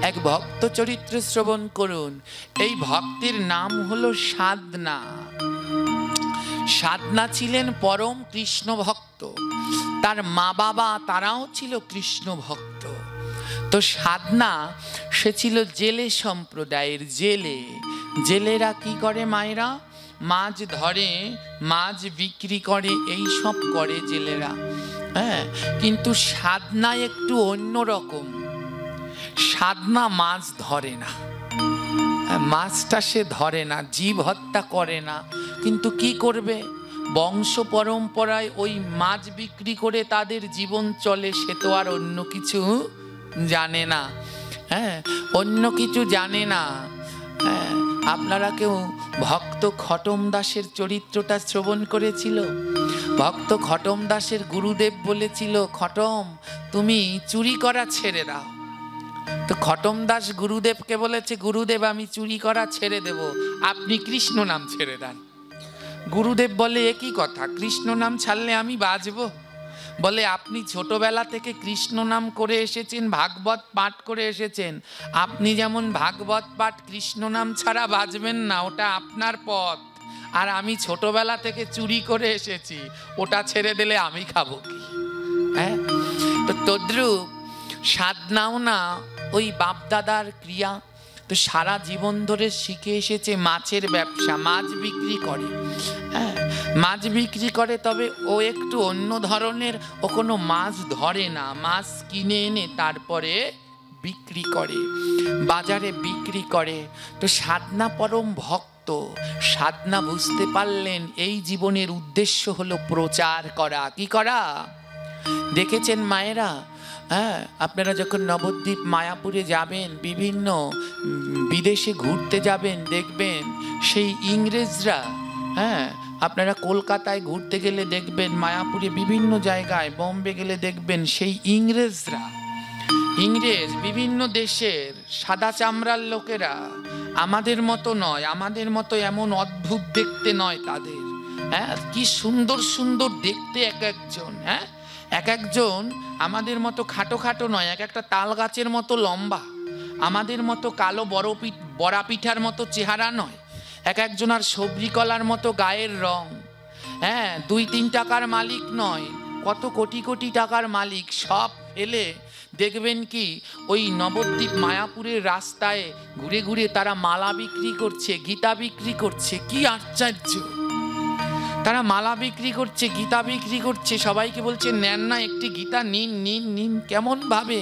এক ভক্ত চরিত্র শ্রবণ করুন। এই ভক্তের নাম হলো সাধনা। সাধনা ছিলেন পরম কৃষ্ণ ভক্ত, তার মা বাবা তারাও ছিল কৃষ্ণ ভক্ত। তো সাধনা সে ছিল জেলে সম্প্রদায়ের। জেলেরা কি করে মায়েরা? মাছ ধরে, মাছ বিক্রি করে, এই সব করে জেলেরা। হ্যাঁ, কিন্তু সাধনা একটু অন্যরকম। সাধনা মাছ ধরে না, মাছটা সে ধরে না, জীব হত্যা করে না, কিন্তু কি করবে? বংশ পরম্পরায় ওই মাছ বিক্রি করে তাদের জীবন চলে, সে তো আর অন্য কিছু জানে না। হ্যাঁ, অন্য কিছু জানে না। হ্যাঁ, আপনারা কেউ ভক্ত খটম দাসের চরিত্রটা শ্রবণ করেছিল? ভক্ত খটম দাসের গুরুদেব বলেছিল, খটম তুমি চুরি করা ছেড়ে দাও। তো খটম দাস গুরুদেবকে বলেছে, গুরুদেব আমি চুরি করা ছেড়ে দেব, আপনি কৃষ্ণ নাম ছেড়ে দেন। গুরুদেব বলে, একই কথা, কৃষ্ণ নাম ছাড়লে আমি বাঁচব? বলে, আপনি ছোটবেলা থেকে কৃষ্ণ নাম করে এসেছেন, ভাগবত পাঠ করে এসেছেন, আপনি যেমন ভাগবত পাঠ কৃষ্ণ নাম ছাড়া বাঁচবেন না, ওটা আপনার পথ। আর আমি ছোটবেলা থেকে চুরি করে এসেছি, ওটা ছেড়ে দিলে আমি খাবো কি? হ্যাঁ, তো তদ্রূপ সাধনাও না ওই বাপদাদার ক্রিয়া। তো সারা জীবন ধরে শিখে এসেছে মাছের ব্যবসা, মাছ বিক্রি করে। হ্যাঁ, মাছ বিক্রি করে, তবে ও একটু অন্য ধরনের। ও কোনো মাছ ধরে না, মাছ কিনে এনে তারপরে বিক্রি করে, বাজারে বিক্রি করে। তো সাধনা পরম ভক্ত, সাধনা বুঝতে পারলেন এই জীবনের উদ্দেশ্য হলো প্রচার করা। কি করা? দেখেছেন মায়েরা, হ্যাঁ, আপনারা যখন নবদ্বীপ মায়াপুরে যাবেন, বিভিন্ন বিদেশে ঘুরতে যাবেন, দেখবেন সেই ইংরেজরা, হ্যাঁ, আপনারা কলকাতায় ঘুরতে গেলে দেখবেন, মায়াপুরে বিভিন্ন জায়গায়, বোম্বে গেলে দেখবেন সেই ইংরেজরা, ইংরেজ বিভিন্ন দেশের সাদা চামড়ার লোকেরা আমাদের মতো নয়, আমাদের মতো এমন অদ্ভুত দেখতে নয় তাদের। হ্যাঁ, কি সুন্দর সুন্দর দেখতে এক একজন। হ্যাঁ, এক একজন আমাদের মতো খাটো খাটো নয়, এক একটা তাল গাছের মতো লম্বা, আমাদের মতো কালো বড়া পিঠার মতো চেহারা নয়, এক একজন আর সবরি কলার মতো গায়ের রং। হ্যাঁ, 2-3 টাকার মালিক নয়, কত কোটি কোটি টাকার মালিক। সব ফেলে দেখবেন কি ওই নবদ্বীপ মায়াপুরের রাস্তায় ঘুরে ঘুরে তারা মালা বিক্রি করছে, গীতা বিক্রি করছে। কি আশ্চর্য! তারা মালা বিক্রি করছে, গীতা বিক্রি করছে, সবাইকে বলছে নেন না একটি গীতা, নিন নিন নিন। কেমন ভাবে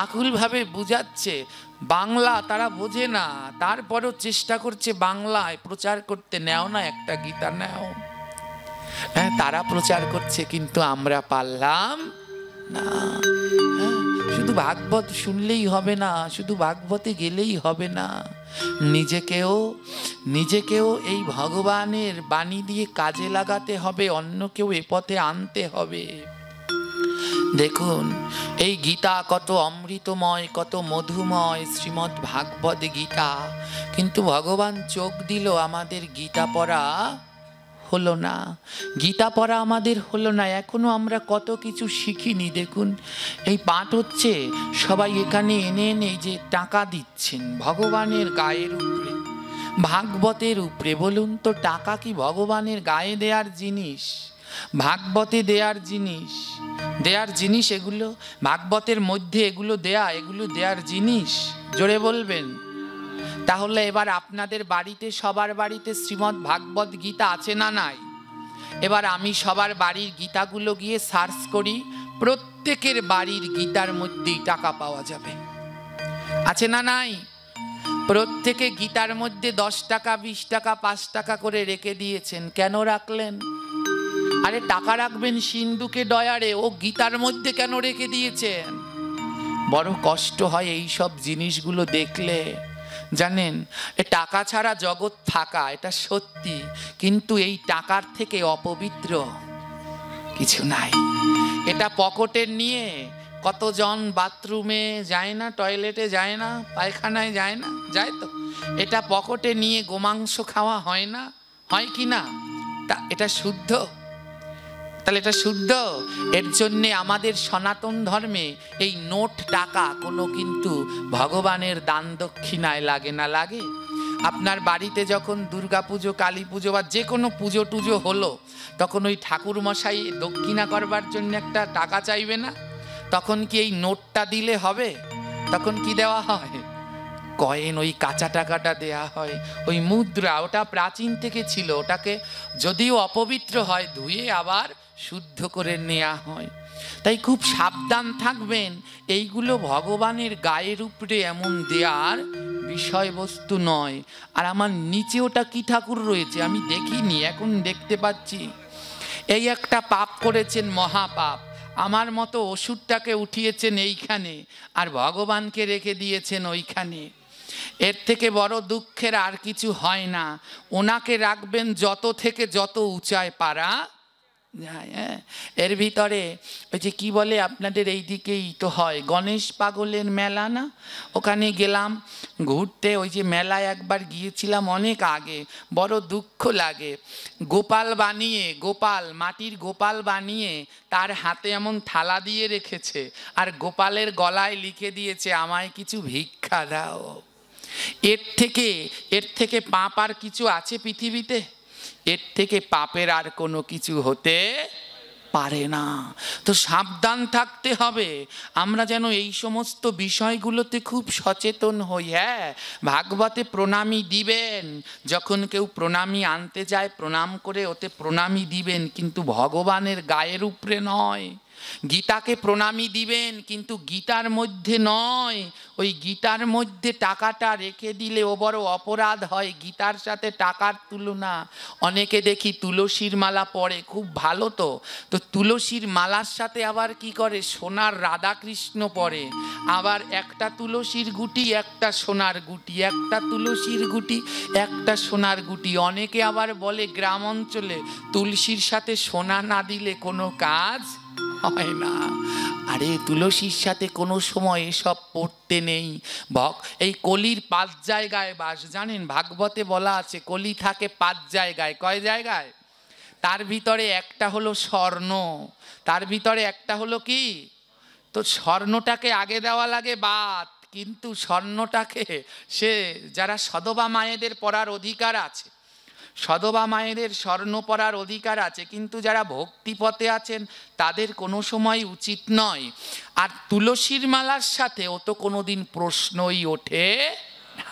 আকুল ভাবে বুঝাচ্ছে। বাংলা তারা বোঝে না, তারপরও চেষ্টা করছে বাংলায় প্রচার করতে, নেও না একটা গীতা নেও। হ্যাঁ, তারা প্রচার করছে, কিন্তু আমরা পারলাম না। হ্যাঁ, শুধু ভাগবত শুনলেই হবে না, শুধু ভাগবতে গেলেই হবে না, নিজেকেও এই ভগবানের বাণী দিয়ে কাজে লাগাতে হবে, অন্যকেও এ পথে আনতে হবে। দেখুন এই গীতা কত অমৃতময়, কত মধুময়, শ্রীমদ্ ভাগবত গীতা, কিন্তু ভগবান চোখ দিল, আমাদের গীতা পড়া হলো না। গীতা পড়া আমাদের হলো না, এখনো আমরা কত কিছু শিখিনি। দেখুন এই পাঠ হচ্ছে, সবাই এখানে এনে এনে যে টাকা দিচ্ছেন ভগবানের গায়ের উপরে, ভাগবতের উপরে। বলুন তো, টাকা কি ভগবানের গায়ে দেওয়ার জিনিস? ভাগবতে দেওয়ার জিনিস এগুলো? ভাগবতের মধ্যে এগুলো দেওয়ার জিনিস? জোরে বলবেন। তাহলে এবার আপনাদের বাড়িতে, সবার বাড়িতে শ্রীমদ্ ভাগবত গীতা আছে না নাই? এবার আমি সবার বাড়ির গীতাগুলো গিয়ে সার্চ করি, প্রত্যেকের বাড়ির গীতার মধ্যেই টাকা পাওয়া যাবে। আছে না নাই? প্রত্যেকে গীতার মধ্যে 10 টাকা, 20 টাকা, 5 টাকা করে রেখে দিয়েছেন। কেন রাখলেন? আরে টাকা রাখবেন সিন্ধুকে ডয়ারে, ও গীতার মধ্যে কেন রেখে দিয়েছেন? বড় কষ্ট হয় এই সব জিনিসগুলো দেখলে। জানেন, এ টাকা ছাড়া জগৎ থাকা, এটা সত্যি, কিন্তু এই টাকার থেকে অপবিত্র কিছু নাই। এটা পকেটের নিয়ে কতজন বাথরুমে যায় না, টয়লেটে যায় না, পায়খানায় যায় না? যায় তো। এটা পকেটে নিয়ে গোমাংস খাওয়া হয় না? হয় কি না? এটা শুদ্ধ? তাহলে এটা শুদ্ধ। এর জন্যে আমাদের সনাতন ধর্মে এই নোট টাকা কোনো কিন্তু ভগবানের দান দক্ষিণায় লাগে না। লাগে? আপনার বাড়িতে যখন দুর্গা পুজো, কালী পুজো বা যে কোনো পুজো টুজো হলো, তখন ওই ঠাকুর মশাই দক্ষিণা করবার জন্য একটা টাকা চাইবে না? তখন কি এই নোটটা দিলে হবে? তখন কি দেওয়া হয়? কয়েন, ওই কাঁচা টাকাটা দেয়া হয়। ওই মুদ্রা, ওটা প্রাচীন থেকে ছিল, ওটাকে যদিও অপবিত্র হয় ধুয়ে আবার শুদ্ধ করে নেওয়া হয়। তাই খুব সাবধান থাকবেন, এইগুলো ভগবানের গায়ের উপরে এমন দেয়ার বিষয়বস্তু নয়। আর আমার নিচে ওটা কি ঠাকুর রয়েছে আমি দেখিনি, এখন দেখতে পাচ্ছি। এই একটা পাপ করেছেন, মহাপাপ। আমার মতো ওষুধটাকে উঠিয়েছেন এইখানে, আর ভগবানকে রেখে দিয়েছেন ওইখানে। এর থেকে বড় দুঃখের আর কিছু হয় না। ওনাকে রাখবেন যত থেকে যত উঁচায় পারা যায়। এর ভিতরে ওই যে কি বলে, আপনাদের এই দিকেই তো হয় গণেশ পাগলের মেলা না, ওখানে গেলাম ঘুরতে। ওই যে মেলায় একবার গিয়েছিলাম অনেক আগে, বড় দুঃখ লাগে। গোপাল বানিয়ে, গোপাল, মাটির গোপাল বানিয়ে তার হাতে এমন থালা দিয়ে রেখেছে, আর গোপালের গলায় লিখে দিয়েছে আমায় কিছু ভিক্ষা দাও। এর থেকে পাপ আর কিছু আছে পৃথিবীতে? এর থেকে পাপের আর কোনো কিছু হতে পারে না। তো সাবধান থাকতে হবে আমরা, যেন এই সমস্ত বিষয়গুলোতে খুব সচেতন হই। হ্যাঁ, ভাগবতে প্রণামী দিবেন, যখন কেউ প্রণামী আনতে যায় প্রণাম করে ওতে প্রণামী দিবেন, কিন্তু ভগবানের গায়ের উপরে নয়। গীতাকে প্রণামী দিবেন, কিন্তু গীতার মধ্যে নয়। ওই গীতার মধ্যে টাকাটা রেখে দিলে ও বড় অপরাধ হয়। গীতার সাথে টাকার তুলনা। অনেকে দেখি তুলসীর মালা পরে, খুব ভালো। তো তুলসীর মালার সাথে আবার কি করে, সোনার রাধাকৃষ্ণ পরে। আবার একটা তুলসীর গুটি একটা সোনার গুটি, একটা তুলসীর গুটি একটা সোনার গুটি। অনেকে আবার বলে গ্রাম অঞ্চলে তুলসীর সাথে সোনা না দিলে কোনো কাজ হয় না। আরে তুলসীর সাথে কোনো সময় এসব পড়তে নেই। এই কলির 5 জায়গায় বাস, জানেন? ভাগবতে বলা আছে কলি থাকে 5 জায়গায়। কয় জায়গায়? তার ভিতরে একটা হলো স্বর্ণ, তার ভিতরে একটা হলো কি, তো স্বর্ণটাকে আগে দেওয়া লাগে বাদ, কিন্তু স্বর্ণটাকে সে যারা সধবা মায়েদের পরার অধিকার আছে, সধবা মায়েদের স্বর্ণ পরার অধিকার আছে, কিন্তু যারা ভক্তিপথে আছেন তাদের কোনো সময় উচিত নয়। আর তুলসীর মালার সাথে ও তো কোনোদিন প্রশ্নই ওঠে না।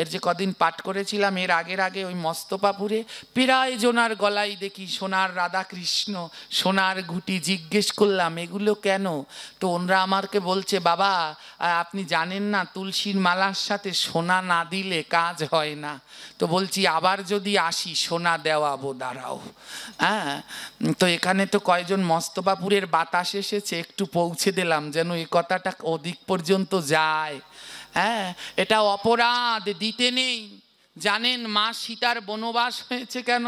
এর যে কদিন পাঠ করেছিলাম, এর আগে ওই মস্তপাপুরে প্রায় জনার গলায় দেখি সোনার রাধাকৃষ্ণ, সোনার ঘুটি। জিজ্ঞেস করলাম এগুলো কেন? তো ওনরা আমাকে বলছে, বাবা আপনি জানেন না তুলসীর মালার সাথে সোনা না দিলে কাজ হয় না। তো বলছি আবার যদি আসি সোনা দেওয়াবো, দাঁড়াও। হ্যাঁ, তো এখানে তো কয়জন মস্তপাপুরের বাতাস এসেছে, একটু পৌঁছে দিলাম যেন এই কথাটা ওদিক পর্যন্ত যায়। হ্যাঁ, এটা অপরাধ, দিতে নেই। জানেন মা সীতার বনবাস হয়েছে কেন?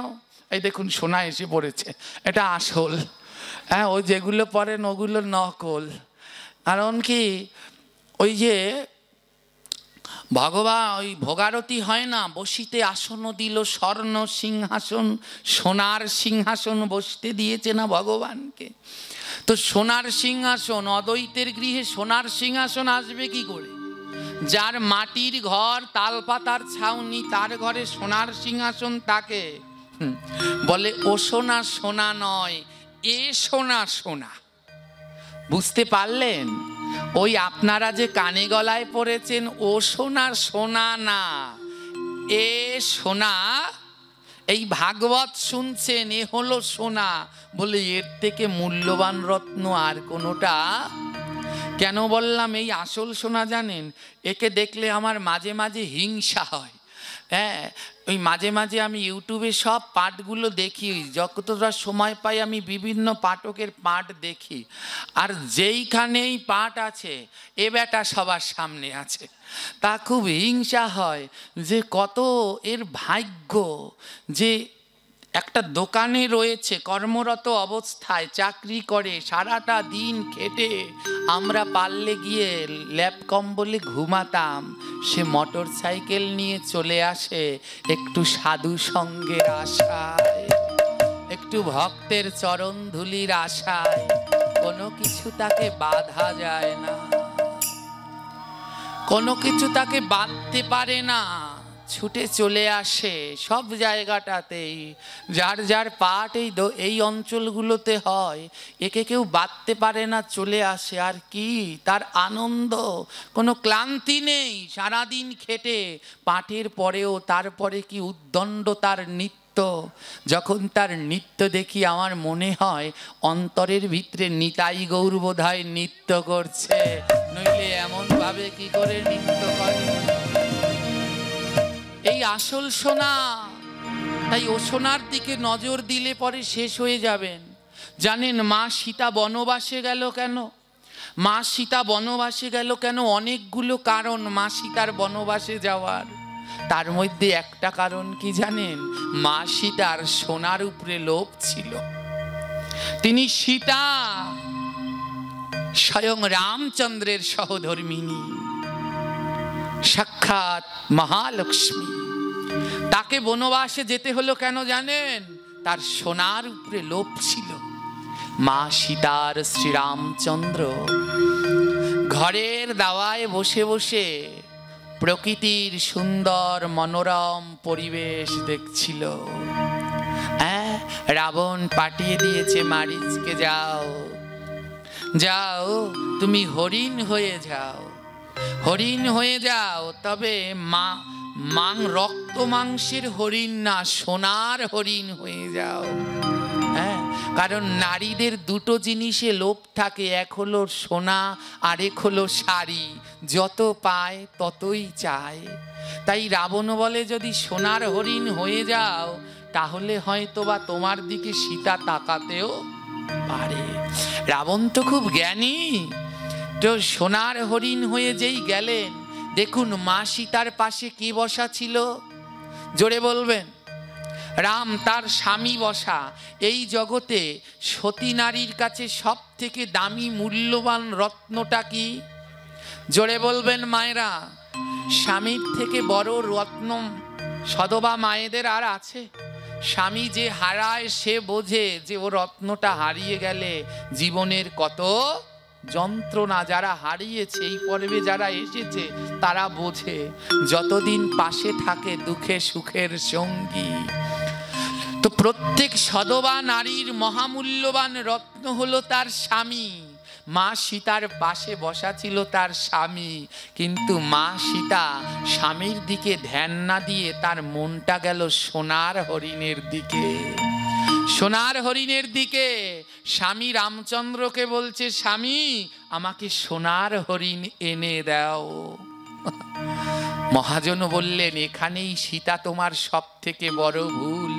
এই দেখুন সোনা এসে পড়েছে, এটা আসল। হ্যাঁ, ওই যেগুলো পড়েন ওগুলো নকল। কারণ কি, ওই যে ভগবান ওই ভোগারতি হয় না, বসিতে আসন দিল স্বর্ণ সিংহাসন, সোনার সিংহাসন বসতে দিয়েছে না ভগবানকে। তো সোনার সিংহাসন, অদ্বৈতের গৃহে সোনার সিংহাসন আসবে কি করে? যার মাটির ঘর, তালপাতার ছাউনি, তার ঘরে সোনার সিংহাসন তাকে বলে ও সোনা সোনা নয়, এ সোনা সোনা। বুঝতে পারলেন? ওই আপনারা যে কানে গলায় পড়েছেন ও সোনার সোনা না, এ সোনা। এই ভাগবত শুনছেন, এ হলো সোনা। বলে এর থেকে মূল্যবান রত্ন আর কোনোটা। কেন বললাম এই আসল সোনা জানেন? একে দেখলে আমার মাঝে মাঝে হিংসা হয়। হ্যাঁ, ওই মাঝে মাঝে আমি ইউটিউবে সব পাঠগুলো দেখি, যতটা সময় পাই আমি বিভিন্ন পাঠকের পাঠ দেখি। আর যেইখানেই পাঠ আছে এ বেটা সবার সামনে আছে, তা খুব হিংসা হয় যে কত এর ভাগ্য যে একটা দোকানে রয়েছে, কর্মরত অবস্থায় চাকরি করে, সারাটা দিন খেটে আমরা পারলে গিয়ে ল্যাপ কম্বলে ঘুমাতাম, সে মোটর সাইকেল নিয়ে চলে আসে একটু সাধু সঙ্গের আশায়, একটু ভক্তের চরণ ধুলির আশায় কোনো কিছু তাকে বাধা যায় না, কোনো কিছু তাকে বাঁধতে পারে না, ছুটে চলে আসে সব জায়গাটাতেই। যার যার পাঠ এই অঞ্চলগুলোতে হয়, একে কেউ বাঁধতে পারে না, চলে আসে। আর কি তার আনন্দ, কোনো ক্লান্তি নেই, সারাদিন খেটে পাঠের পরেও তারপরে কি উদ্দণ্ড তার নৃত্য। যখন তার নৃত্য দেখি আমার মনে হয় অন্তরের ভিতরে নিতাই গৌর বোধহয় নৃত্য করছে, নইলে এমন ভাবে কি করে নৃত্য করে। এই আসল সোনা। তাই ও সোনার দিকে নজর দিলে পরে শেষ হয়ে যাবেন। জানেন মা সীতা বনবাসে গেল কেন? মা সীতা বনবাসে গেল কেন? অনেকগুলো কারণ মা সীতার বনবাসে যাওয়ার। তার মধ্যে একটা কারণ কি জানেন? মা সীতার সোনার উপরে লোভ ছিল। তিনি সীতা স্বয়ং রামচন্দ্রের সহধর্মিণী, সাক্ষাৎ মহালক্ষ্মী। তাকে বনবাসে যেতে হলো কেন জানেন? তার সোনার উপরে লোভ ছিল। মা সীতার শ্রীরামচন্দ্র ঘরের দাওয়ায় বসে বসে প্রকৃতির সুন্দর মনোরম পরিবেশ দেখছিল। হ্যাঁ, রাবণ পাঠিয়ে দিয়েছে মারীচকে, যাও যাও তুমি হরিণ হয়ে যাও, হরিণ হয়ে যাও, তবে রক্ত মাংসের হরিণ না, সোনার হরিণ হয়ে যাও। হ্যাঁ, কারণ নারীদের দুটো জিনিসে লোভ থাকে, এক হলো সোনা আর এক হলো শাড়ি। যত পায় ততই চায়। তাই রাবণ বলে যদি সোনার হরিণ হয়ে যাও তাহলে হয়তো বা তোমার দিকে সীতা তাকাতেও পারে। রাবণ তো খুব জ্ঞানী, তো সোনার হরিণ হয়ে যেই গেলেন, দেখুন মা সীতার পাশে কি বসা ছিল? জোরে বলবেন। রাম তার স্বামী বসা। এই জগতে সতী নারীর কাছে সব থেকে দামি মূল্যবান রত্নটা কি? জোরে বলবেন মায়েরা। স্বামীর থেকে বড় রত্ন সধবা মায়েদের আর আছে? স্বামী যে হারায় সে বোঝে যে ও রত্নটা হারিয়ে গেলে জীবনের কত যন্ত্রণা। যারা হারিয়েছে, এই পর্বে যারা এসেছে তারা বোঝে। যতদিন পাশে থাকে দুঃখে সুখের সঙ্গী। তো প্রত্যেক সধবা নারীর মহামূল্যবান রত্ন হলো তার স্বামী। মা সীতার পাশে বসা ছিল তার স্বামী, কিন্তু মা সীতা স্বামীর দিকে ধ্যান না দিয়ে তার মনটা গেল সোনার হরিণের দিকে। সোনার হরিণের দিকে। স্বামী রামচন্দ্রকে বলছে, স্বামী আমাকে সোনার হরিণ এনে দাও। মহাজন বললেন, এখানেই সীতা তোমার সব থেকে বড় ভুল,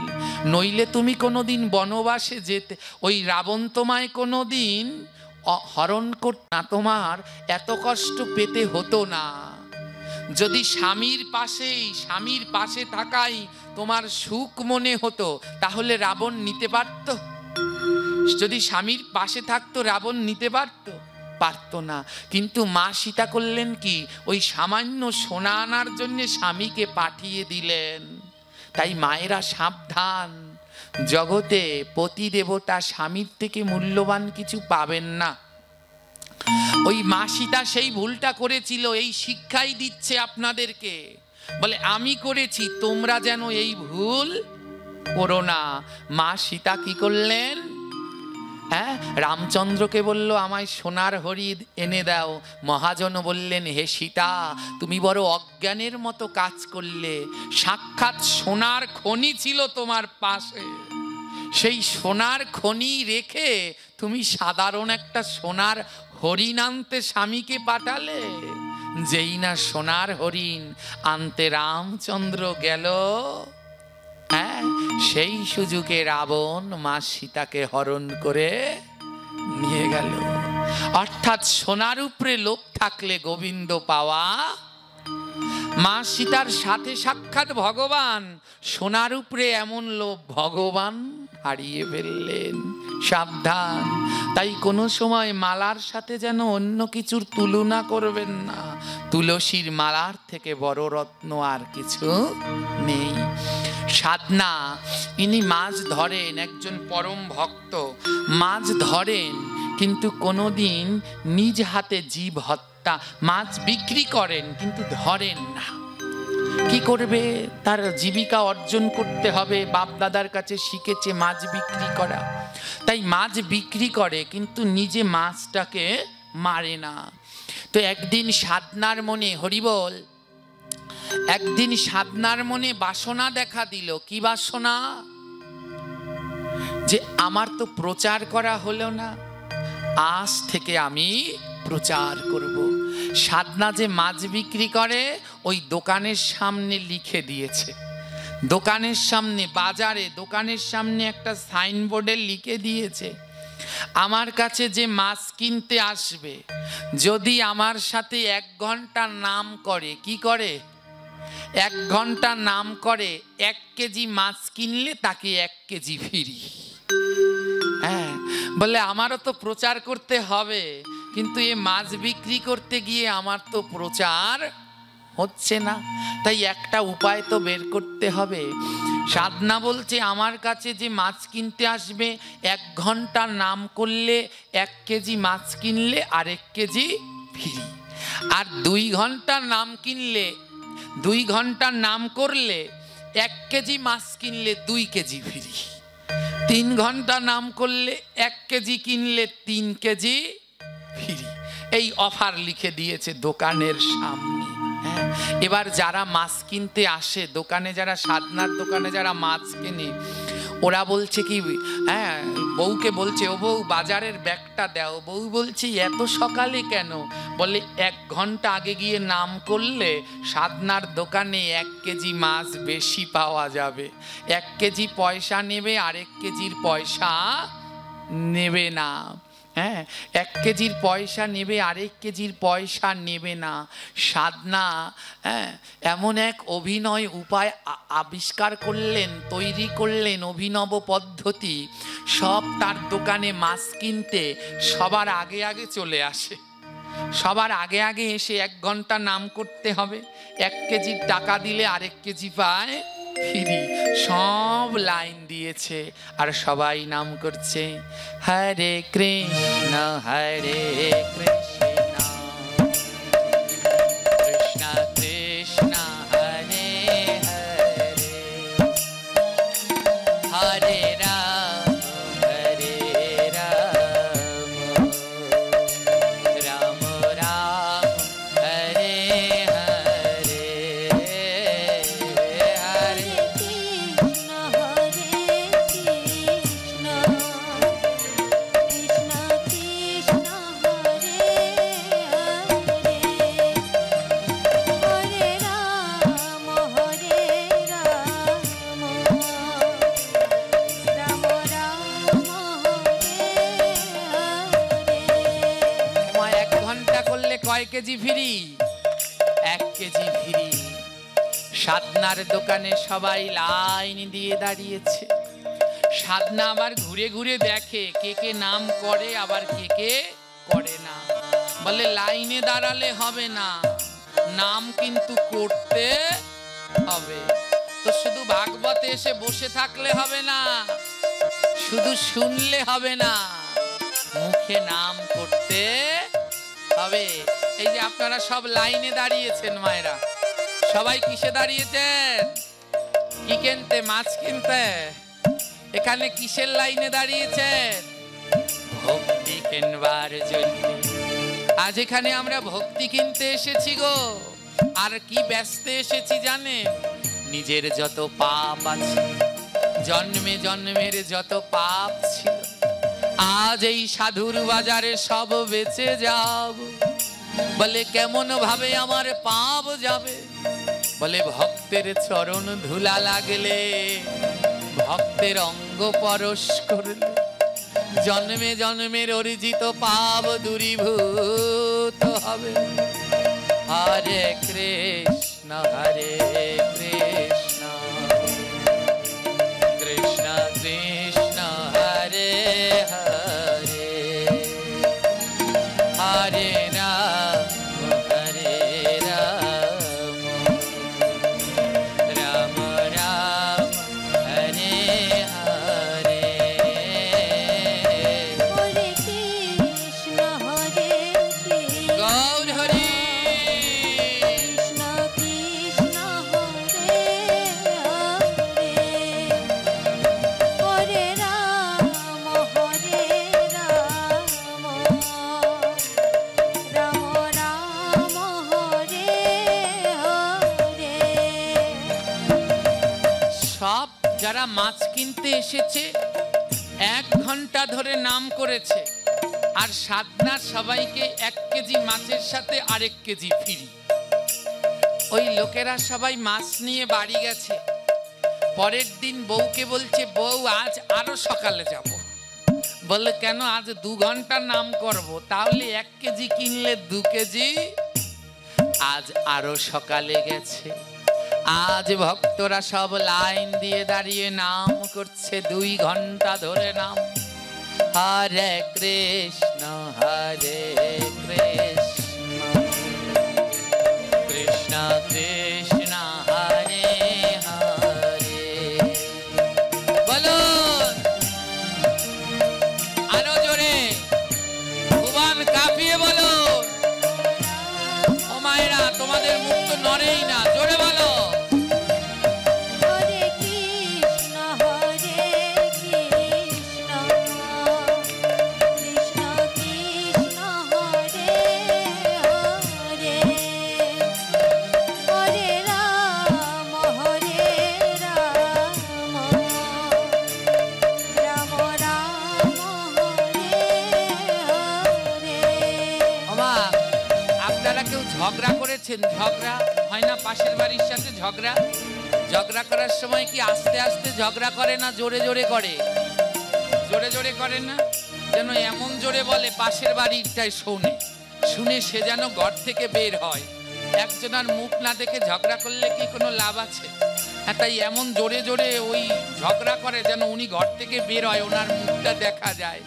নইলে তুমি কোনোদিন বনবাসে যেতে, ওই রাবণ তোমায় কোনোদিন হরণ করত না, তোমার এত কষ্ট পেতে হতো না। যদি স্বামীর পাশে থাকাই তোমার সুখ মনে হতো তাহলে রাবণ নিতে পারত? যদি স্বামীর পাশে থাকতো রাবণ নিতে পারতো না। কিন্তু মা সীতা করলেন কি? ওই সামান্য সোনা আনার জন্য স্বামীকে পাঠিয়ে দিলেন। তাই মায়েরা সাবধান, জগতে পতি দেবতা স্বামীর থেকে মূল্যবান কিছু পাবেন না। ওই মা সীতা সেই ভুলটা করেছিল, এই শিক্ষাই দিচ্ছে আপনাদেরকে। বলে আমি করেছি, তোমরা যেন এই ভুল করো না। মা সীতা কি করলেন? হ্যাঁ, রামচন্দ্রকে বলল আমায় সোনার হরিণ এনে দাও। মহাজন বললেন, হে সীতা তুমি বড় অজ্ঞানের মতো কাজ করলে। সাক্ষাৎ সোনার খনি ছিল তোমার পাশে, সেই সোনার খনি রেখে তুমি সাধারণ একটা সোনার হরিণ আনতে স্বামীকে পাঠালে। যেই না সোনার হরিণ আনতে রামচন্দ্র গেল, হ্যাঁ, সেই সুযোগে রাবণ মা সীতাকে হরণ করে নিয়ে গেল। অর্থাৎ সোনার উপরে লোভ থাকলে গোবিন্দ পাওয়া। মা সীতার সাথে সাক্ষাৎ ভগবান, সোনার উপরে এমন লোভ, ভগবান হারিয়ে ফেললেন। সাবধান। তাই কোনো সময় মালার সাথে যেন অন্য কিছুর তুলনা করবেন না। তুলসীর মালার থেকে বড় রত্ন আর কিছু নেই। সাধনা ইনি মাছ ধরেন, একজন পরম ভক্ত মাছ ধরেন, কিন্তু কোনোদিন নিজ হাতে জীব হত্যা, মাছ বিক্রি করেন কিন্তু ধরেন না। কি করবে? তার জীবিকা অর্জন করতে হবে, বাপ দাদার কাছে শিখেছে মাছ বিক্রি করা, তাই মাছ বিক্রি করে কিন্তু নিজে মাছটাকে মারে না। তো একদিন সাধনার মনে, হরিবল, একদিন সাধনার মনে বাসনা দেখা দিল। কি বাসনা? যে আমার তো প্রচার করা হলো না, আজ থেকে আমি প্রচার করব। সাধনা যে মাছ বিক্রি করে ওই দোকানের সামনে লিখে দিয়েছে, দোকানের সামনে, বাজারে দোকানের সামনে একটা সাইনবোর্ডে লিখে দিয়েছে, আমার কাছে যে মাছ কিনতে আসবে যদি আমার সাথে 1 ঘন্টা নাম করে, কি করে? 1 ঘন্টা নাম করে, 1 কেজি মাছ কিনলে তাকে 1 কেজি ফ্রি। হ্যাঁ, বলে আমারও তো প্রচার করতে হবে, কিন্তু এ মাছ বিক্রি করতে গিয়ে আমার তো প্রচার হচ্ছে না, তাই একটা উপায় তো বের করতে হবে। সাধনা বলছে আমার কাছে যে মাছ কিনতে আসবে 1 ঘন্টা নাম করলে 1 কেজি মাছ কিনলে আর 1 কেজি ফ্রি, আর 2 ঘন্টা নাম কিনলে, 2 ঘন্টা নাম করলে 1 কেজি মাছ কিনলে 2 কেজি ফ্রি, 3 ঘন্টা নাম করলে 1 কেজি কিনলে 3 কেজি ফ্রি। এই অফার লিখে দিয়েছে দোকানের সামনে। এবার যারা মাছ কিনতে আসে দোকানে, যারা সাধনার দোকানে যারা মাছ কেনে, ওরা বলছে কি, হ্যাঁ, বউকে বলছে, ও বউ বাজারের ব্যাগটা দাও। বউ বলছে এত সকালে কেন? বলে 1 ঘন্টা আগে গিয়ে নাম করলে সাধনার দোকানে 1 কেজি মাছ বেশি পাওয়া যাবে, 1 কেজি পয়সা নেবে, আর 1 কেজির পয়সা নেবে না। হ্যাঁ, 1 কেজির পয়সা নেবে, আরেক কেজির পয়সা নেবে না। সাধনা এমন এক অভিনয় উপায় আবিষ্কার করলেন, তৈরি করলেন, অভিনব পদ্ধতি। সব তার দোকানে মাছ কিনতে সবার আগে আগে চলে আসে, সবার আগে আগে এসে 1 ঘন্টা নাম করতে হবে, 1 কেজির টাকা দিলে আরেক কেজি পায় ফ্রি। সব লাইন দিয়েছে আর সবাই নাম করছে হরে কৃষ্ণ হরে কৃষ্ণ কৃষ্ণ কৃষ্ণ হরে হরে, হরে রাম হরে রাম, রাম রাম হরে হরে, হরে কৃষ্ণ হরে কৃষ্ণ কৃষ্ণ কৃষ্ণ হরে হরে, হরে রাম হরে রাম, রাম রাম হরে হরে। 1 ঘন্টা করলে কয় কেজি ফ্রি? 1 KG free. সাধনার দোকানে সবাই লাইন দিয়ে দাঁড়িয়েছে। সাধনা আবার ঘুরে ঘুরে দেখে কে কে নাম করে আবার কে কে করে না। বলে লাইনে দাঁড়ালে হবে না, নাম কিন্তু করতে হবে। তো শুধু ভাগবতে এসে বসে থাকলে হবে না, শুধু শুনলে হবে না, মুখে নাম করতে হবে। এই যে আপনারা সব লাইনে দাঁড়িয়েছেন মায়েরা, সবাই কিসে দাঁড়িয়েছেন? কি কিনতে? মাছ কিনতে। এখানে কিসের লাইনে দাঁড়িয়েছেন? ভক্তি কিনবার জন্য। আজ এখানে আমরা ভক্তি কিনতে এসেছি গো। আর কি ব্যস্ত এসেছি জানে? নিজের যত পাপ আছে, জন্মে জন্মের যত পাপ ছিল, আজ এই সাধুর বাজারে সব বেঁচে যাব। বলে কেমন ভাবে আমার পাপ যাবে? বলে ভক্তের চরণ ধুলা লাগলে, ভক্তের অঙ্গ পরশ করলে, জন্মে জন্মের অর্জিত পাপ দূরীভূত হবে। হরে কৃষ্ণ হরে কৃষ্ণ কৃষ্ণ কৃষ্ণ হরে হরে, হরে রাম হরে রাম, রাম রাম যারা মাছ কিনতে এসেছে 1 ঘন্টা ধরে নাম করেছে, আর সাধনা সবাইকে 1 কেজি মাছের সাথে আরেক কেজি ফ্রি। ওই লোকেরা সবাই মাছ নিয়ে বাড়ি গেছে। পরের দিন বউকে বলছে, বউ আজ আরো সকালে যাব। বললে কেন? আজ 2 ঘন্টা নাম করব, তাহলে 1 কেজি কিনলে 2 কেজি। আজ আরো সকালে গেছে। আজ ভক্তরা সব লাইন দিয়ে দাঁড়িয়ে নাম করছে 2 ঘন্টা ধরে নাম। হরে কৃষ্ণ হরে কৃষ্ণ কৃষ্ণ কৃষ্ণ হরে হরে। বলুন আরো জোরে, ভুবন কাঁপিয়ে বলুন। ও মায়েরা, তোমাদের মুখ তো নড়েই না, জোরে বলো। হরে কৃষ্ণ কৃষ্ণ কৃষ্ণ হরে হরে, হরে রাম রাম রাম হরে হরে। বাবা, আপনারা কেউ ঝগড়া করেছেন? ঝগড়া হয় না পাশের বাড়ির সাথে? ঝগড়া করার সময় কি আস্তে আস্তে ঝগড়া করে না জোরে জোরে করে? জোরে জোরে করে না? যেন এমন জোরে বলে পাশের বাড়িরটাই শুনে সে যেন ঘর থেকে বের হয়। একজনের মুখ না দেখে ঝগড়া করলে কি কোনো লাভ আছে? হ্যাঁ, তাই এমন জোরে জোরে ওই ঝগড়া করে যেন উনি ঘর থেকে বের হয়, ওনার মুখটা দেখা যায়।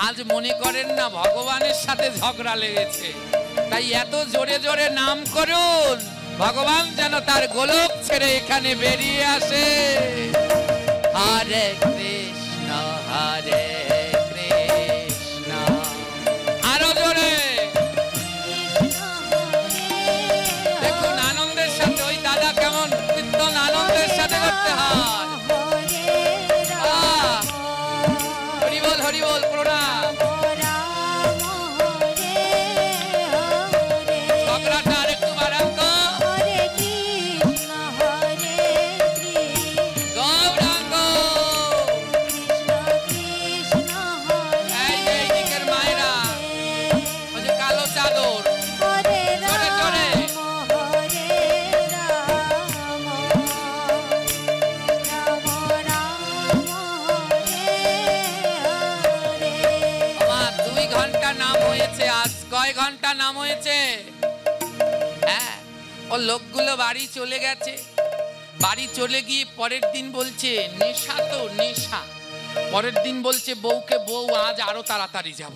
আজ মনে করেন না ভগবানের সাথে ঝগড়া লেগেছে, তাই এত জোরে জোরে নাম করুন, ভগবান যেন তার গোলক ছেড়ে এখানে বেরিয়ে আসে। হরে কৃষ্ণ হরে কৃষ্ণ। আরো জোরে দেখুন, আনন্দের সাথে। ওই দাদা কেমন কীর্তন আনন্দের সাথে করতে হয়। হরি বল হরি বল, প্রণাম। ঝগড়াটা আর একটু বাড়াও তো। গৌরাঙ্গ, এই যে এই দিকের মায়েরা, ওই যে কালো চাদর, জোরে জোরে। আমার 2 ঘন্টা নাম হয়েছে। আজ কয় ঘন্টা নাম হয়েছে? হ্যাঁ, ও লোকগুলো বাড়ি চলে গেছে। বাড়ি চলে গিয়ে পরের দিন বলছে, নেশা তো নেশা। পরের দিন বলছে বউকে, বউ আজ আরো তাড়াতাড়ি যাব।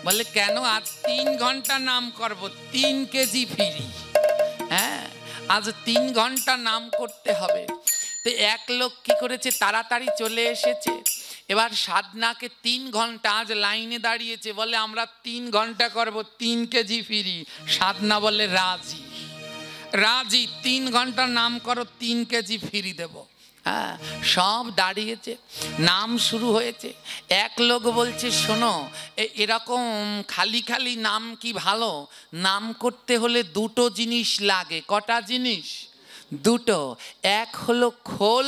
বলে কেন? আজ 3 ঘন্টা নাম করব, 3 কেজি ফ্রি। হ্যাঁ, আজ 3 ঘন্টা নাম করতে হবে। তো এক লোক কি করেছে, তাড়াতাড়ি চলে এসেছে। এবার সাধনাকে 3 ঘন্টা আজ লাইনে দাঁড়িয়েছে, বলে আমরা 3 ঘন্টা করব, 3 কেজি ফ্রি। সাধনা বলে রাজি রাজি, 3 ঘন্টা নাম করো, 3 কেজি ফ্রি দেব। হ্যাঁ, সব দাঁড়িয়েছে, নাম শুরু হয়েছে। এক লোক বলছে, শোনো, এরকম খালি খালি নাম কি ভালো? নাম করতে হলে 2টো জিনিস লাগে। কটা জিনিস? 2টো। 1 হলো খোল,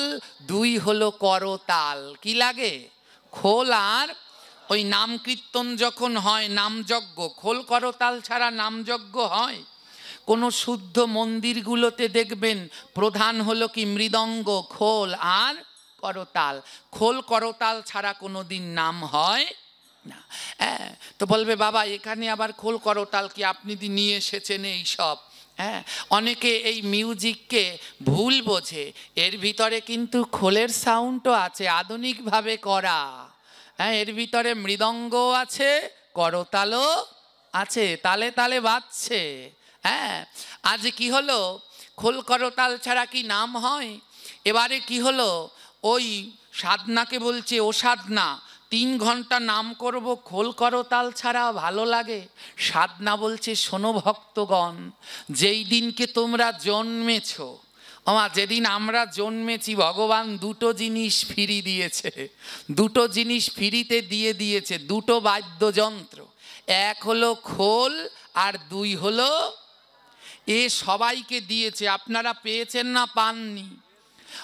2 হলো করতাল। কি লাগে? খোল আর ওই নাম কীর্তন যখন হয়, নামযজ্ঞ, খোল করতাল ছাড়া নামযজ্ঞ হয়? কোনো শুদ্ধ মন্দিরগুলোতে দেখবেন প্রধান হলো কি মৃদঙ্গ, খোল আর করতাল। খোল করতাল ছাড়া কোনো দিন নাম হয় না। হ্যাঁ, তো বলবে বাবা এখানে আবার খোল করতাল কি আপনি নিয়ে এসেছেন এই সব? হ্যাঁ, অনেকে এই মিউজিককে ভুল বোঝে। এর ভিতরে কিন্তু খোলের সাউন্ডও আছে, আধুনিকভাবে করা। হ্যাঁ, এর ভিতরে মৃদঙ্গ আছে, করতালও আছে, তালে তালে বাজছে। হ্যাঁ, আজ কি হলো, খোল করতাল ছাড়া কি নাম হয়? এবারে কি হলো, ওই সাধনাকে বলছে, ও সাধনা 3 ঘন্টা নাম করব, খোল করতাল ছাড়া ভালো লাগে? সাধনা বলছে, শোনো ভক্তগণ, যেই দিনকে তোমরা জন্মেছ, যেদিন আমরা জন্মেছি, ভগবান 2টো জিনিস ফ্রি দিয়েছে। 2টো জিনিস ফ্রিতে দিয়ে দিয়েছে, 2টো বাদ্যযন্ত্র। 1 হলো খোল আর 2 হলো, এ সবাইকে দিয়েছে। আপনারা পেয়েছেন না পাননি?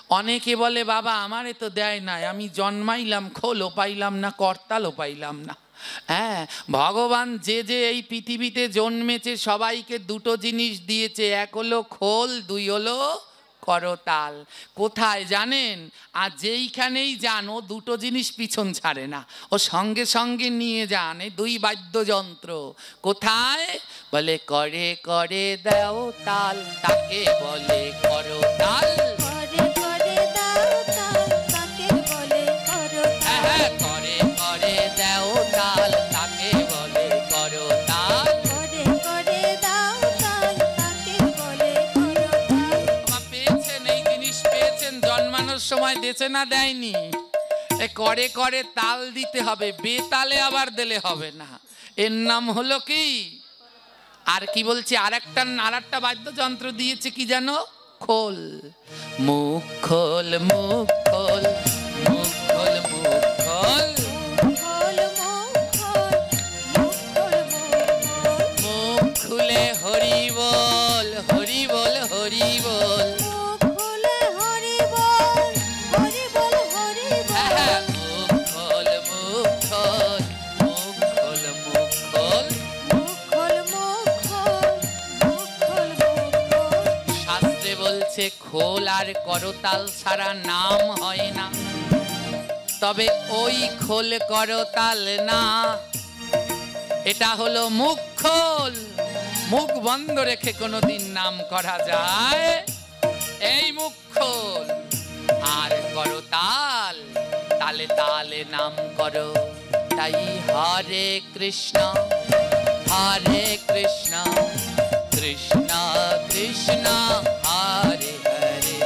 অনেকে বলে বাবা আমারে তো দেয় নাই, আমি জন্মাইলাম খোলও পাইলাম না, করতালও পাইলাম না। হ্যাঁ, ভগবান যে যে এই পৃথিবীতে জন্মেছে সবাইকে দুটো জিনিস দিয়েছে, এক হলো খোল, দুই হলো করতাল। কোথায় জানেন? আর যেইখানেই যান ও দুটো জিনিস পিছন ছাড়ে না, ও সঙ্গে সঙ্গে নিয়ে যান এই দুই বাদ্যযন্ত্র। কোথায়? বলে করে করে দাও তাল, তাকে বলে করতাল। করে করে দাও তাল, তাকে বলে করতাল। হ্যাঁ, করে করে দাও তাল, তাকে বলে করতাল। করে করে দাও তাল, তাকে বলে করতাল। আমার পেয়েছেন, এই জিনিস পেয়েছেন, জন্মানোর সময় দেছে না দেয়নি। এ করে করে তাল দিতে হবে, বেতালে আবার দিলে হবে না। এর নাম হলো কি? আর কি বলছি, আর একটা বাদ্যযন্ত্র দিয়েছে কি জানো? খোল। মুখ খোল, মুখ খোল, মুখ খোল, মুখ খোল। খোল মুখ খোল, মুখ খোল মুখ খোল। মুখ খুলে হরি বল, হরি বল, হরি বল। মুখ খুলে হরি বল, হরি বল, হরি বল। হ্যাঁ, মুখ খোল, মুখ খোল, মুখ খোল, মুখ খোল। মুখ খোল মুখ খোল, মুখ খোল মুখ খোল। শাস্ত্রে বলছে খোল আর করতাল ছাড়া নাম হয় না। তবে ওই খোল করতাল না, এটা হলো মুখ খোল। মুখ বন্ধ রেখে কোনোদিন নাম করা যায়? এই মুখ খোল আর করতাল, তালে তালে নাম করো। তাই হরে কৃষ্ণ, হরে কৃষ্ণ, কৃষ্ণ কৃষ্ণ হরে হরে,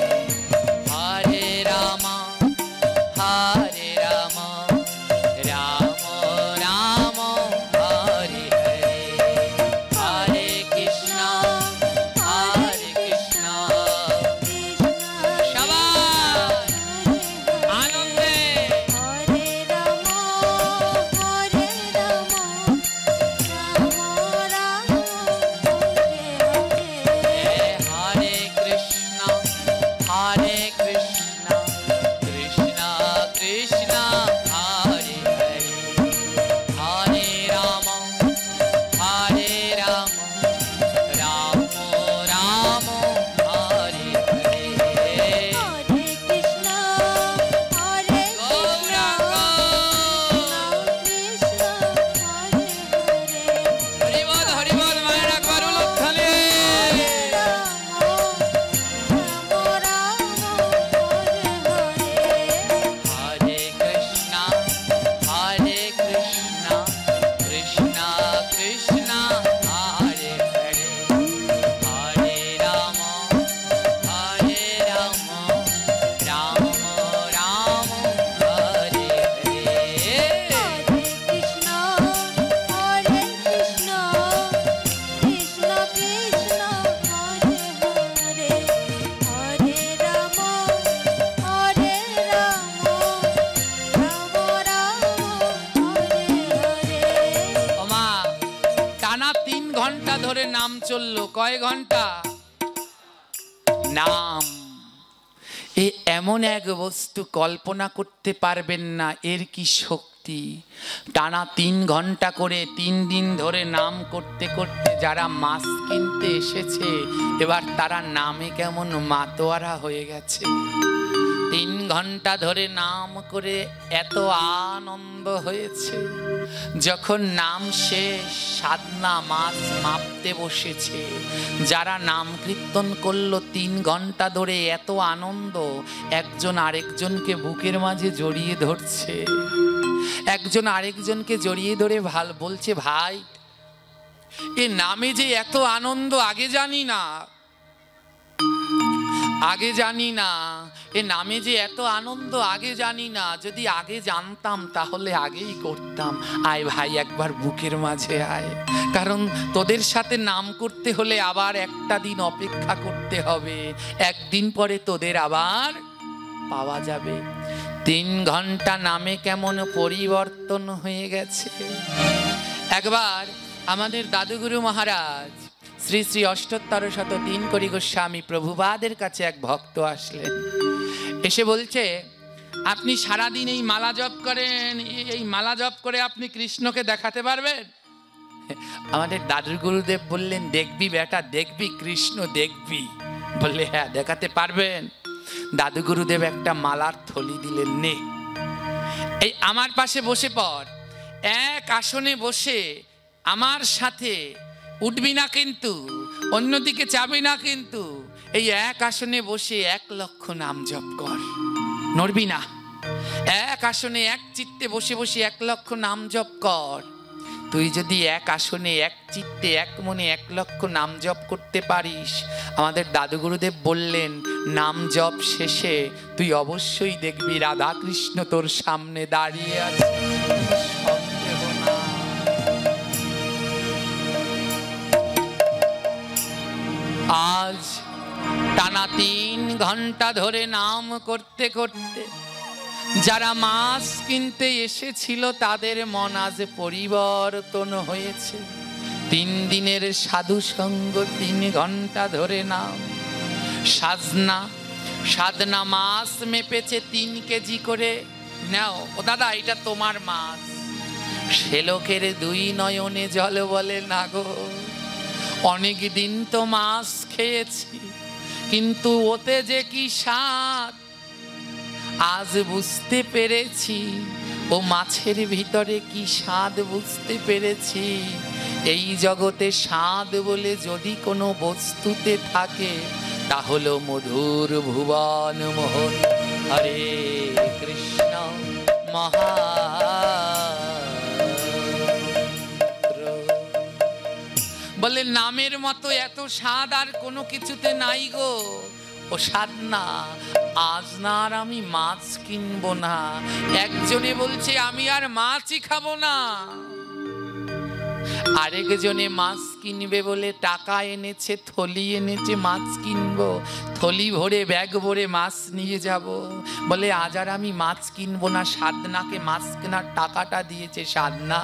হরে রাম, হরে রাম, রাম রাম হরে হরে, হরে কৃষ্ণ, হরে কৃষ্ণ। সবাই আনন্দে হরে রাম, হরে রাম, রাম রাম, হরে হরে। হরে কৃষ্ণ, হরে কৃষ্ণ, কৃষ্ণ কৃষ্ণ হরে হরে, হরে রাম, হরে রাম, রাম রাম হরে হরে। হরে কৃষ্ণ, হরে কৃষ্ণ, কৃষ্ণ হরে হরে। হরি বল, হরি বল, মায়ের একবার উলুধ্বনি। হরে কৃষ্ণ, হরে কৃষ্ণ, কৃষ্ণ কৃষ্ণ হরে হরে, হরে রাম, হরে রাম, রাম রাম হরে হরে। ওমা, টানা 3 ঘন্টা ধরে নাম চললো। কয় ঘন্টা? নাম এ এমন এক বস্তু, কল্পনা করতে পারবেন না এর কি শক্তি। টানা 3 ঘন্টা করে 3 দিন ধরে নাম করতে করতে যারা মাছ কিনতে এসেছে এবার তারা নামে কেমন মাতোয়ারা হয়ে গেছে। 3 ঘন্টা ধরে নাম করে এত আনন্দ হয়েছে। যখন নাম শেষ, সাধনা মাছ মাপতে বসেছে। যারা নাম কীর্তন করলো 3 ঘন্টা ধরে, এত আনন্দ, একজন আরেকজনকে বুকের মাঝে জড়িয়ে ধরছে। একজন আরেকজনকে জড়িয়ে ধরে বলছে, ভাই এ নামে যে এত আনন্দ আগে জানি না, আগে জানি না, এ নামে যে এত আনন্দ আগে জানি না। যদি আগে জানতাম তাহলে আগেই করতাম। আয় ভাই একবার বুকের মাঝে আয়, কারণ তোদের সাথে নাম করতে হলে আবার একটা দিন অপেক্ষা করতে হবে। একদিন পরে তোদের আবার পাওয়া যাবে। 3 ঘন্টা নামে কেমন পরিবর্তন হয়ে গেছে। একবার আমাদের দাদুগুরু মহারাজ শ্রী শ্রী ৮৮০০ করি গোস্বামী প্রভুপাদের কাছে এক ভক্ত আসলেন, এসে বলছে, আপনি সারাদিন এই মালা জপ করেন, এই মালা জপ করে আপনি কৃষ্ণকে দেখাতে পারবেন? আমাদের দাদুর গুরুদেব বললেন, দেখবি বেটা, দেখবি, কৃষ্ণ দেখবি। বললে, হ্যাঁ দেখাতে পারবেন। দাদু গুরুদেব একটা মালার থলি দিলেন, নে, এই আমার পাশে বসে পড়, এক আসনে বসে আমার সাথে উঠবি না কিন্তু, অন্যদিকে যাবি না কিন্তু, এই এক আসনে বসে 1,০০,০০০ নাম জপ কর, নড়বি না। এক আসনে এক চিত্তে বসে বসে 1,০০,০০০ নাম জপ কর। তুই যদি এক আসনে এক চিত্তে এক মনে 1,০০,০০০ নাম জপ করতে পারিস, আমাদের দাদু গুরুদেব বললেন, নাম জপ শেষে তুই অবশ্যই দেখবি রাধা কৃষ্ণ তোর সামনে দাঁড়িয়ে আছে, সন্দেহ না। আজ টানা 3 ঘন্টা ধরে নাম করতে করতে যারা মাছ কিনতে এসেছিল তাদের মন আজ পরিবর্তন হয়েছে। 3 দিনের সাধু সঙ্গ, 3 ঘন্টা ধরে নাম। সাধনা মাছ মেপেছে 3 কেজি করে। নাও ও দাদা, এটা তোমার মাছ। সে লোকের 2 নয়নে জল, বলে, না গো, অনেক দিন তো মাছ খেয়েছি, কিন্তু ওতে যে কি স্বাদ আজ বুঝতে পেরেছি। ও মাছের ভিতরে কি স্বাদ বুঝতে পেরেছি। এই জগতে স্বাদ বলে যদি কোনো বস্তুতে থাকে, তা হলো মধুর ভুবন মোহন। হরে কৃষ্ণ মহা বলে, নামের মতো এত স্বাদ আর কোনো কিছুতে নাই গো। ও সাধনা, আজ না আর আমি মাছ কিনবো না। একজনে বলছে, আমি আর মাছই খাবো না। আরেকজনে মাছ কিনবে বলে টাকা এনেছে, থলি এনেছে, মাছ কিনবো, থলি ভরে ব্যাগ ভরে মাছ নিয়ে যাব। বলে, আজ আর আমি মাছ কিনবো না। সাধনাকে মাছ কেনার টাকাটা দিয়েছে, সাধনা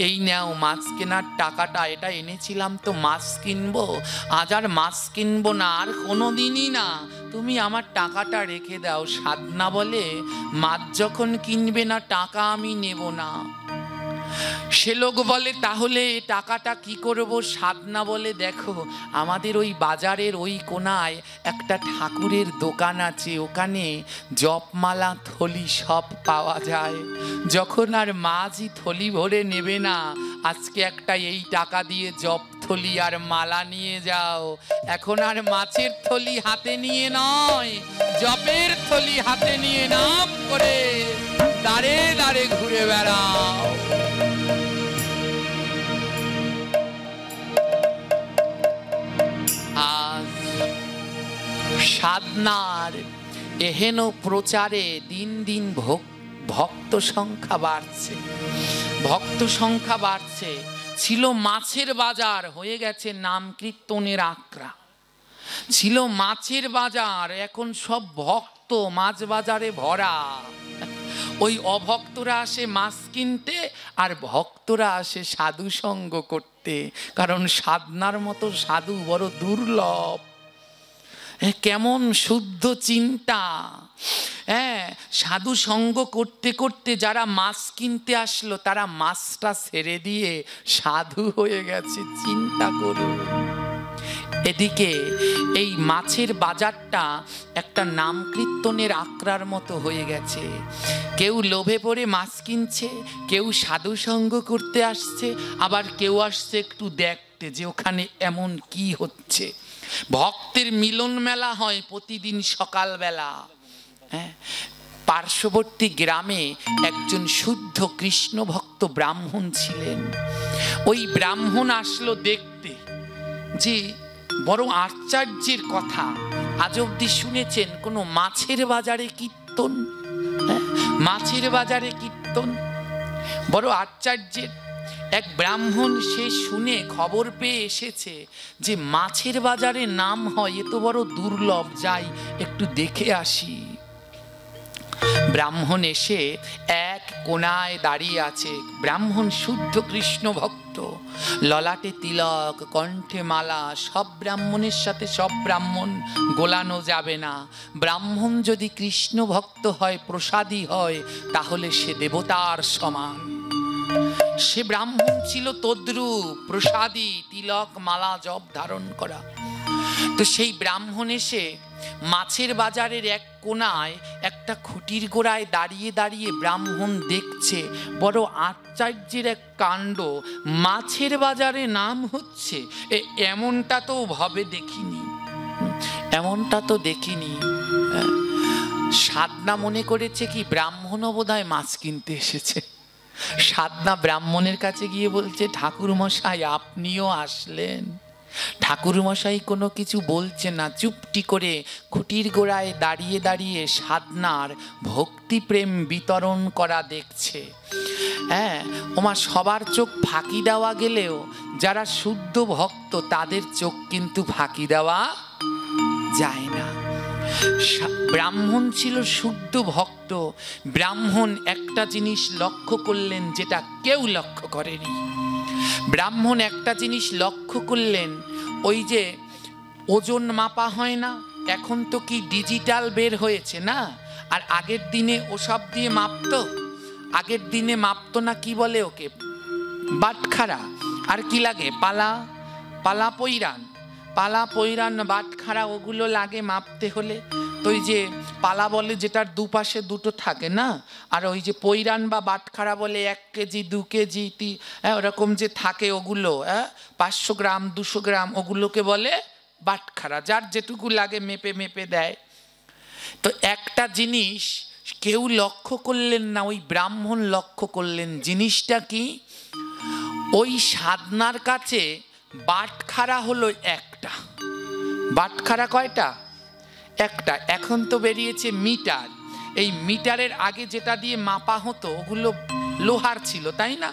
এই নাও মাছ কেনার টাকাটা, এটা এনেছিলাম তো মাছ কিনবো, আজ আর মাছ কিনবো না, আর কোনোদিনই না, তুমি আমার টাকাটা রেখে দাও। সাধনা বলে, মাছ যখন কিনবে না, টাকা আমি নেব না। সে লোক বলে, তাহলে টাকাটা কি করব? সাধনা বলে, দেখো, আমাদের ওই বাজারের ওই কোনায় একটা ঠাকুরের দোকান আছে, ওখানে জপমালা থলি সব পাওয়া যায়। যখন আর মাঝি থলি ভরে নেবে না, আজকে একটা এই টাকা দিয়ে জপ থলি আর মালা নিয়ে যাও। এখন আর মাছের থলি হাতে নিয়ে নয়, জপের থলি হাতে নিয়ে নাম করে দাঁড়ে দাঁড়ে ঘুরে বেড়াও। আজ সাধনার এহেন প্রচারে দিন দিন ভক্ত সংখ্যা বাড়ছে, ভক্ত সংখ্যা বাড়ছে। ছিল মাছের বাজার, হয়ে গেছে নাম কীর্তনের আখড়া। ছিল মাছের বাজার, এখন সব ভক্ত মাছ বাজারে ভরা। ওই অভক্তরা আসে মাছ কিনতে, আর ভক্তরা আসে সাধু সঙ্গ করতে। কারণ সাধনার মতো সাধু বড় দুর্লভ। কেমন শুদ্ধ চিন্তা! হ্যাঁ, সাধু সঙ্গ করতে করতে যারা মাছ কিনতে আসলো, তারা মাছটা ছেড়ে দিয়ে সাধু হয়ে গেছে। চিন্তা করুন। এদিকে এই মাছের বাজারটা একটা নাম কীর্তনের আখড়ার মতো হয়ে গেছে। কেউ লোভে পড়ে মাছ কিনছে, কেউ সাধু সঙ্গ করতে আসছে, আবার কেউ আসছে একটু দেখতে যে ওখানে এমন কি হচ্ছে। ভক্তের মিলন মেলা হয় প্রতিদিন সকালবেলা। হ্যাঁ, পার্শ্ববর্তী গ্রামে একজন শুদ্ধ কৃষ্ণ ভক্ত ব্রাহ্মণ ছিলেন। ওই ব্রাহ্মণ আসলো দেখতে যে বড় আশ্চর্যের কথা, আজ অব্দি শুনেছেন কোনো মাছের বাজারে কীর্তন? মাছের বাজারে কীর্তন বড় আশ্চর্যের। এক ব্রাহ্মণ সে শুনে খবর পেয়ে এসেছে যে মাছের বাজারে নাম হয়, এ তো বড় দুর্লভ, যাই একটু দেখে আসি। ব্রাহ্মণ এসে 1 কোণায় দাঁড়িয়ে আছে। ব্রাহ্মণ শুদ্ধ কৃষ্ণ ভক্ত, ললাটে তিলক, কণ্ঠে মালা। সব ব্রাহ্মণের সাথে সব ব্রাহ্মণ গোলানো যাবে না। ব্রাহ্মণ যদি কৃষ্ণ ভক্ত হয়, প্রসাদী হয়, তাহলে সে দেবতার সমান। সে ব্রাহ্মণ ছিল তদ্রূপ, প্রসাদী, তিলক মালা জপ ধারণ করা। তো সেই ব্রাহ্মণ এসে মাছের বাজারের এক কোণায় একটা খুঁটির গোড়ায় দাঁড়িয়ে দাঁড়িয়ে ব্রাহ্মণ দেখছে। বড় আশ্চর্যের এক কাণ্ড, মাছের বাজারে নাম হচ্ছে, এমনটা তো ভাবে দেখিনি, এমনটা তো দেখিনি। সাধনা মনে করেছে কি ব্রাহ্মণও বোধহয় মাছ কিনতে এসেছে। সাধনা ব্রাহ্মণের কাছে গিয়ে বলছে, ঠাকুর মশাই আপনিও আসলেন। ঠাকুর মশাই কোনো কিছু বলছে না, চুপটি করে খুঁটির গোড়ায় দাঁড়িয়ে দাঁড়িয়ে সাধনার ভক্তি প্রেম বিতরণ করা দেখছে। হ্যাঁ, ওমা সবার চোখ ফাঁকি দেওয়া গেলেও যারা শুদ্ধ ভক্ত তাদের চোখ কিন্তু ফাঁকি দেওয়া যায় না। ব্রাহ্মণ ছিল শুদ্ধ ভক্ত। ব্রাহ্মণ একটা জিনিস লক্ষ্য করলেন যেটা কেউ লক্ষ্য করেনি। ব্রাহ্মণ একটা জিনিস লক্ষ্য করলেন, ওই যে ওজন মাপা হয় না, এখন তো কি ডিজিটাল বের হয়েছে না, আর আগের দিনে ওসব দিয়ে মাপতো। আগের দিনে মাপতো না, কি বলে ওকে, বাটখারা, আর কি লাগে, পালা, পালা পৈরান, পালা পৈরান বাটখারা, ওগুলো লাগে মাপতে হলে। তো ওই যে পালা বলে যেটার দুপাশে দুটো থাকে না, আর ওই যে পৈরান বা বাটখারা বলে 1 কেজি 2 কেজি ওরকম যে থাকে, ওগুলো 500 গ্রাম 200 গ্রাম, ওগুলোকে বলে বাটখারা। যার যেটুকু লাগে মেপে মেপে দেয়। তো একটা জিনিস কেউ লক্ষ্য করলেন না, ওই ব্রাহ্মণ লক্ষ্য করলেন। জিনিসটা কি, ওই সাধনার কাছে বাটখারা হলো একটা। বাটখারা কয়টা? একটা। এখন তো বেরিয়েছে মিটার। এই মিটারের আগে যেটা দিয়ে মাপা হতো ওগুলো লোহার ছিল, তাই না?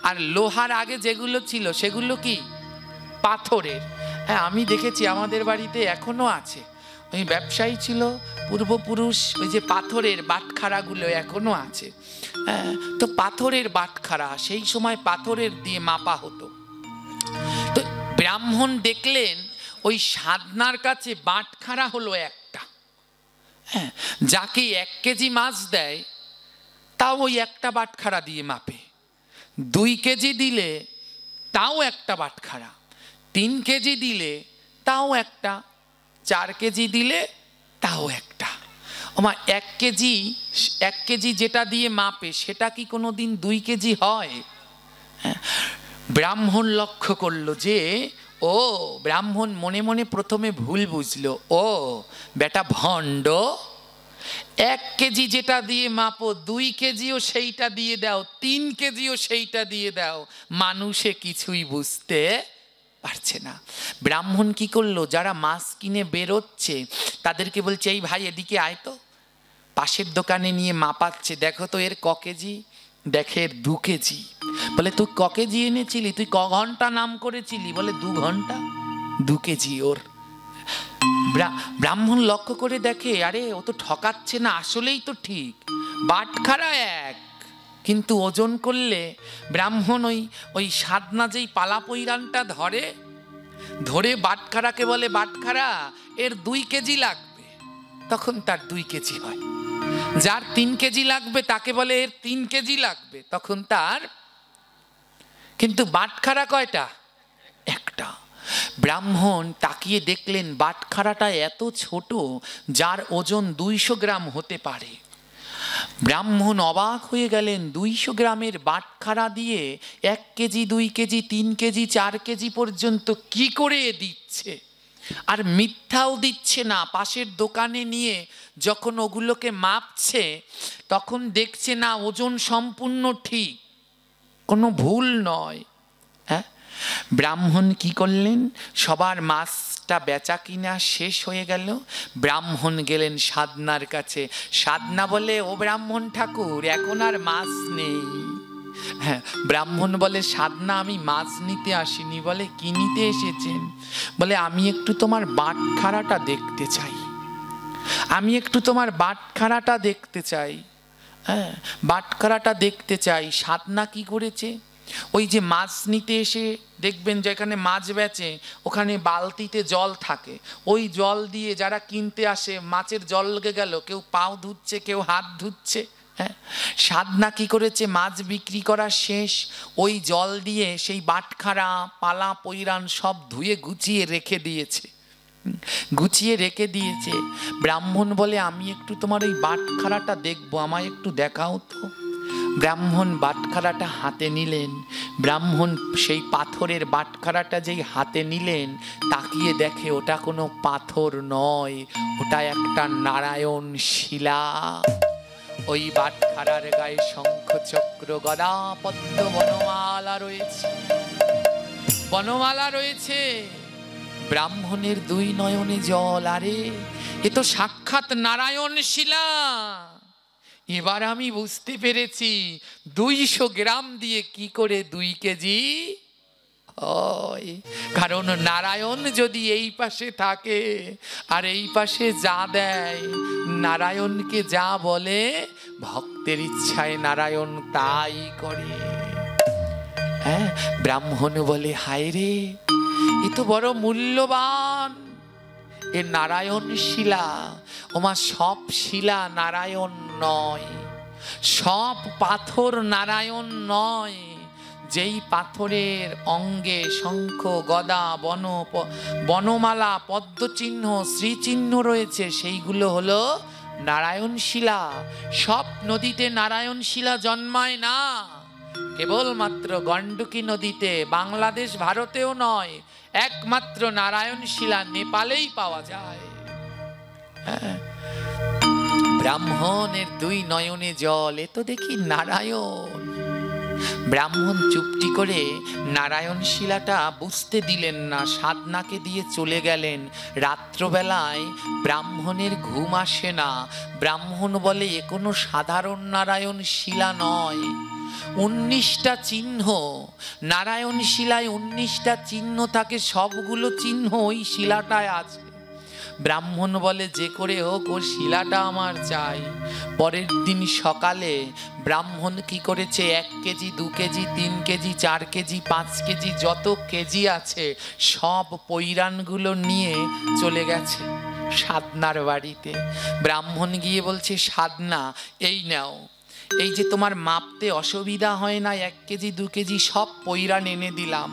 আর লোহার আগে যেগুলো ছিল সেগুলো কি পাথরের। হ্যাঁ, আমি দেখেছি আমাদের বাড়িতে এখনো আছে। ওই ব্যবসায়ী ছিল পূর্বপুরুষ, ওই যে পাথরের বাটখারাগুলো এখনো আছে। হ্যাঁ, তো পাথরের বাটখারা, সেই সময় পাথরের দিয়ে মাপা হতো। তো ব্রাহ্মণ দেখলেন ওই সাধনার কাছে বাটখারা হলো একটা। হ্যাঁ, যাকে 1 কেজি মাছ দেয় তাও ওই একটা বাটখারা দিয়ে মাপে। 2 কেজি দিলে তাও একটা বাটখারা, 3 কেজি দিলে তাও একটা, 4 কেজি দিলে তাও একটা। ওমা 1 কেজি যেটা দিয়ে মাপে সেটা কি কোনোদিন 2 কেজি হয়? ব্রাহ্মণ লক্ষ্য করলো যে, ও ব্রাহ্মণ মনে মনে প্রথমে ভুল বুঝলো, ও বেটা ভণ্ড, 1 কেজি যেটা দিয়ে মাপো 2 কেজিও সেইটা দিয়ে দাও, 3 কেজিও সেইটা দিয়ে দাও, মানুষে কিছুই বুঝতে পারছে না। ব্রাহ্মণ কি করলো, যারা মাছ কিনে বেরোচ্ছে তাদেরকে বলছে, এই ভাই এদিকে আয় তো। পাশের দোকানে নিয়ে মাপাচ্ছে, দেখো তো এর ক কেজি, দেখে এর 2 কেজি। বলে তুই ক কেজি এনেছিলি, তুই ক ঘন্টা নাম করেছিলি? বলে 2 ঘন্টা, 2 কেজি ওর। ব্রাহ্মণ লক্ষ্য করে দেখে, আরে ও তো ঠকাচ্ছে না, আসলেই তো ঠিক, বাটখারা 1, কিন্তু ওজন করলে ব্রাহ্মণ ওই সাধনা যেই পালা পৈরানটা ধরে বাটখারাকে বলে, বাটখারা এর 2 কেজি লাগবে, তখন তার 2 কেজি হয়। যার 3 কেজি লাগবে তাকে বলে এর 3 কেজি লাগবে, তখন তার। কিন্তু বাটখারা কয়টা? একটা। ব্রাহ্মণ তাকিয়ে দেখলেন বাটখারাটা এত ছোট, যার ওজন 200 গ্রাম হতে পারে। ব্রাহ্মণ অবাক হয়ে গেলেন, 200 গ্রামের বাটখারা দিয়ে 1 কেজি 2 কেজি 3 কেজি 4 কেজি পর্যন্ত কি করে দিচ্ছে। আর মিথ্যাও দিচ্ছে না। পাশের দোকানে নিয়ে যখন ওগুলোকে মাপছে তখন দেখছে না ওজন সম্পূর্ণ ঠিক, কোনো ভুল নয়। হ্যাঁ, ব্রাহ্মণ কি করলেন, সবার মাছটা বেচা কিনা শেষ হয়ে গেল, ব্রাহ্মণ গেলেন সাধনার কাছে। সাধনা বলে, ও ব্রাহ্মণ ঠাকুর এখন আর মাছ নেই। হ্যাঁ, ব্রাহ্মণ বলে, সাধনা আমি মাছ নিতে আসিনি। বলে, কি নিতে এসেছেন? বলে, আমি একটু তোমার বাটখারাটা দেখতে চাই, আমি একটু তোমার বাটখারাটা দেখতে চাই। হ্যাঁ, বাটখারাটা দেখতে চাই। সাধনা কি করেছে, ওই যে মাছ নিতে এসে দেখবেন যেখানে মাছ বেচে ওখানে বালতিতে জল থাকে, ওই জল দিয়ে যারা কিনতে আসে মাছের জল লেগে গেল, কেউ পাও ধুচ্ছে, কেউ হাত ধুচ্ছে। হ্যাঁ, সাধনা কি করেছে, মাছ বিক্রি করা শেষ, ওই জল দিয়ে সেই বাটখারা পালা পৈরান সব ধুয়ে গুছিয়ে রেখে দিয়েছে, গুছিয়ে রেখে দিয়েছে। ব্রাহ্মণ বলে আমি একটু তোমার ওই বাটখারাটা দেখবো, আমায় একটু দেখাও তো। ব্রাহ্মণ বাটখারাটা হাতে নিলেন। ব্রাহ্মণ সেই পাথরের বাটখারাটা যেই হাতে নিলেন, তাকিয়ে দেখে ওটা কোনো পাথর নয়, ওটা একটা নারায়ণ শিলা। ওই বাটখারার গায়ে শঙ্খ চক্র গদা পদ্ম বনমালা রয়েছে, বনমালা রয়েছে। ব্রাহ্মণের দুই নয়নে জল, আরে এ তো সাক্ষাৎ নারায়ণ শিলা। এবার আমি বুঝতে পেরেছি 200 গ্রাম দিয়ে কি করে 2 কেজি হয়। কারণ নারায়ণ যদি এই পাশে থাকে আর এই পাশে যা দেয়, নারায়ণকে যা বলে ভক্তের ইচ্ছায় নারায়ণ তাই করে। হ্যাঁ, ব্রাহ্মণ বলে হায় রে, এ তো বড় মূল্যবান এ নারায়ণ শিলা। ওমা সব শিলা নারায়ণ নয়, সব পাথর নারায়ণ নয়। যেই পাথরের অঙ্গে শঙ্খ গদা বনমালা পদ্মচিহ্ন শ্রীচিহ্ন রয়েছে, সেইগুলো হলো নারায়ণ শিলা। সব নদীতে নারায়ণ শিলা জন্মায় না, কেবলমাত্র গণ্ডকী নদীতে, বাংলাদেশ ভারতেও নয়, একমাত্র নারায়ণ শিলা নেপালেই পাওয়া যায়। ব্রাহ্মণের 2 নয়নে জল, এ তো দেখি নারায়ণ। ব্রাহ্মণ চুপটি করে নারায়ণ শিলাটা বুঝতে দিলেন না, সাধনাকে দিয়ে চলে গেলেন। রাত্রবেলায় ব্রাহ্মণের ঘুম আসে না। ব্রাহ্মণ বলে এ কোনো সাধারণ নারায়ণ শিলা নয়, 19টা চিহ্ন নারায়ণ শিলায়, 19টা চিহ্ন থাকে, সবগুলো চিহ্ন ওই শিলাটায় আছে। ব্রাহ্মণ বলে যে করে হোক ও শিলাটা আমার চাই। পরের দিন সকালে ব্রাহ্মণ কি করেছে, 1 KG 2 KG 3 KG 4 KG 5 KG যত কেজি আছে সব পৈরানগুলো নিয়ে চলে গেছে সাধনার বাড়িতে। ব্রাহ্মণ গিয়ে বলছে সাধনা এই নাও, এই যে তোমার মাপতে অসুবিধা হয় না, 1 কেজি 2 কেজি সব পৈরান এনে দিলাম।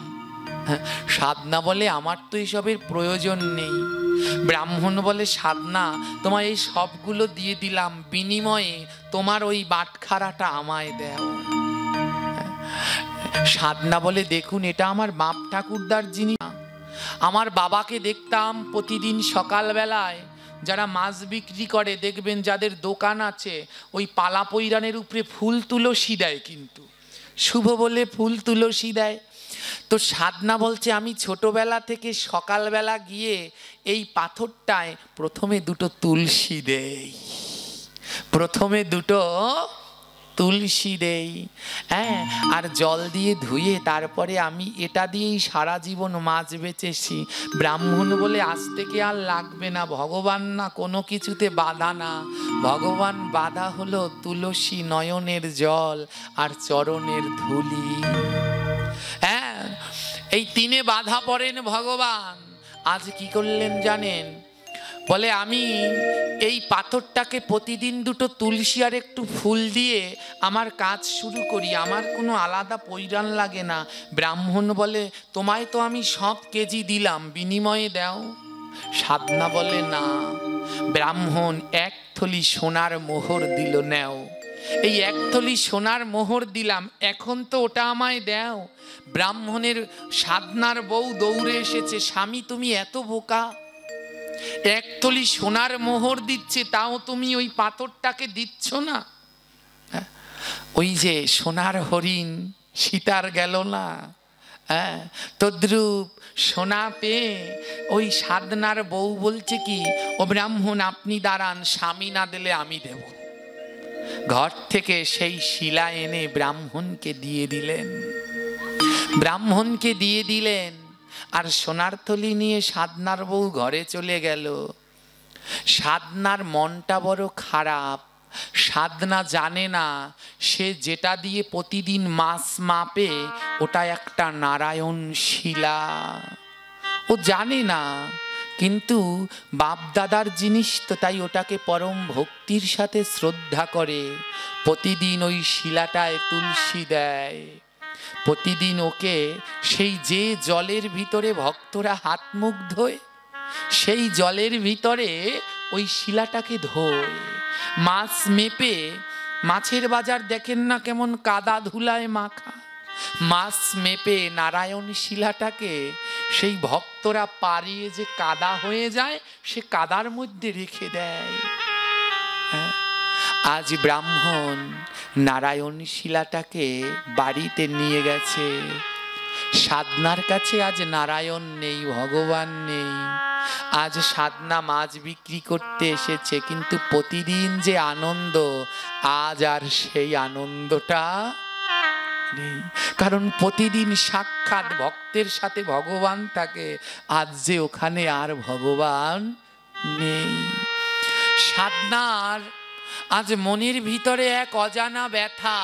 সাধনা বলে আমার তো এসবের প্রয়োজন নেই। ব্রাহ্মণ বলে সাধনা তোমার এই সবগুলো দিয়ে দিলাম, বিনিময়ে তোমার ওই বাটখারাটা আমায় দাও। সাধনা বলে দেখুন এটা আমার বাপ ঠাকুরদার জিনিস। আমার বাবাকে দেখতাম প্রতিদিন সকালবেলায় যারা মাছ বিক্রি করে দেখবেন, যাদের দোকান আছে, ওই পালা পৈরানের উপরে ফুল তুলসী দেয়, কিন্তু শুভ বলে ফুল তুলসী দেয়। তো সাধনা বলছে আমি ছোটবেলা থেকে সকালবেলা গিয়ে এই পাথরটায় প্রথমে 2টো তুলসী দেই, প্রথমে 2টো তুলসী দেই, হ্যাঁ, আর জল দিয়ে ধুয়ে তারপরে আমি এটা দিয়েই সারা জীবন মাছ বেচেছি। ব্রাহ্মণ বলে আজ থেকে আর লাগবে না, ভগবান না কোনো কিছুতে বাধা না, ভগবান বাধা হলো তুলসী নয়নের জল আর চরণের ধুলি। হ্যাঁ, এই 3 বাধা পড়েন ভগবান। আজ কি করলেন জানেন, বলে আমি এই পাথরটাকে প্রতিদিন 2টো তুলসী আর একটু ফুল দিয়ে আমার কাজ শুরু করি, আমার কোনো আলাদা পৈরান লাগে না। ব্রাহ্মণ বলে তোমায় তো আমি সব কেজি দিলাম, বিনিময়ে দাও। সাধনা বলে না। ব্রাহ্মণ 1 থলি সোনার মোহর দিল, নেও এই 1 থলি সোনার মোহর দিলাম, এখন তো ওটা আমায় দাও। ব্রাহ্মণের সাধনার বউ দৌড়ে এসেছে, স্বামী তুমি এত বোকা, 1 থলি সোনার মোহর দিচ্ছে তাও তুমি ওই পাথরটাকে দিচ্ছ না। ওই যে সোনার হরিণ সীতার গেল না, হ্যাঁ, তদ্রূপ সোনা পেয়ে ওই সাধনার বউ বলছে কি, ও ব্রাহ্মণ আপনি দাঁড়ান, স্বামী না দিলে আমি দেব। ঘর থেকে সেই শিলা এনে ব্রাহ্মণকে দিয়ে দিলেন, ব্রাহ্মণকে দিয়ে দিলেন। আর সোনার থলি নিয়ে সাধনার বউ ঘরে চলে গেল। সাধনার মনটা বড় খারাপ। সাধনা জানে না, সে যেটা দিয়ে প্রতিদিন মাছ মাপে ওটা একটা নারায়ণ শিলা। ও জানে না, কিন্তু বাপ দাদার জিনিস তো, তাই ওটাকে পরম ভক্তির সাথে শ্রদ্ধা করে। প্রতিদিন ওই শিলাটায় তুলসী দেয়, প্রতিদিন ওকে সেই যে জলের ভিতরে ভক্তরা হাত মুখ ধোয়, সেই জলের ভিতরে ওই শিলাটাকে ধোয়। মাছ মেপে, মাছের বাজার দেখেন না কেমন কাদা ধুলায় মাখা, মাছ মেপে নারায়ণ শিলাটাকে সেই ভক্তরা পারিয়ে যে কাদা হয়ে যায়, সে কাদার মধ্যে রেখে দেয়। আজ ব্রাহ্মণ নারায়ণ শিলাটাকে বাড়িতে নিয়ে গেছে। সাধনার কাছে আজ নারায়ণ নেই, ভগবান নেই। আজ সাধনা মাছ বিক্রি করতে এসেছে, কিন্তু প্রতিদিন যে আনন্দ, আজ আর সেই আনন্দটা নেই। কারণ প্রতিদিন সাক্ষাৎ ভক্তের সাথে ভগবান থাকে, আজ যে ওখানে আর ভগবান নেই। সাধনার আজ মনের ভিতরে এক অজানা ব্যথা।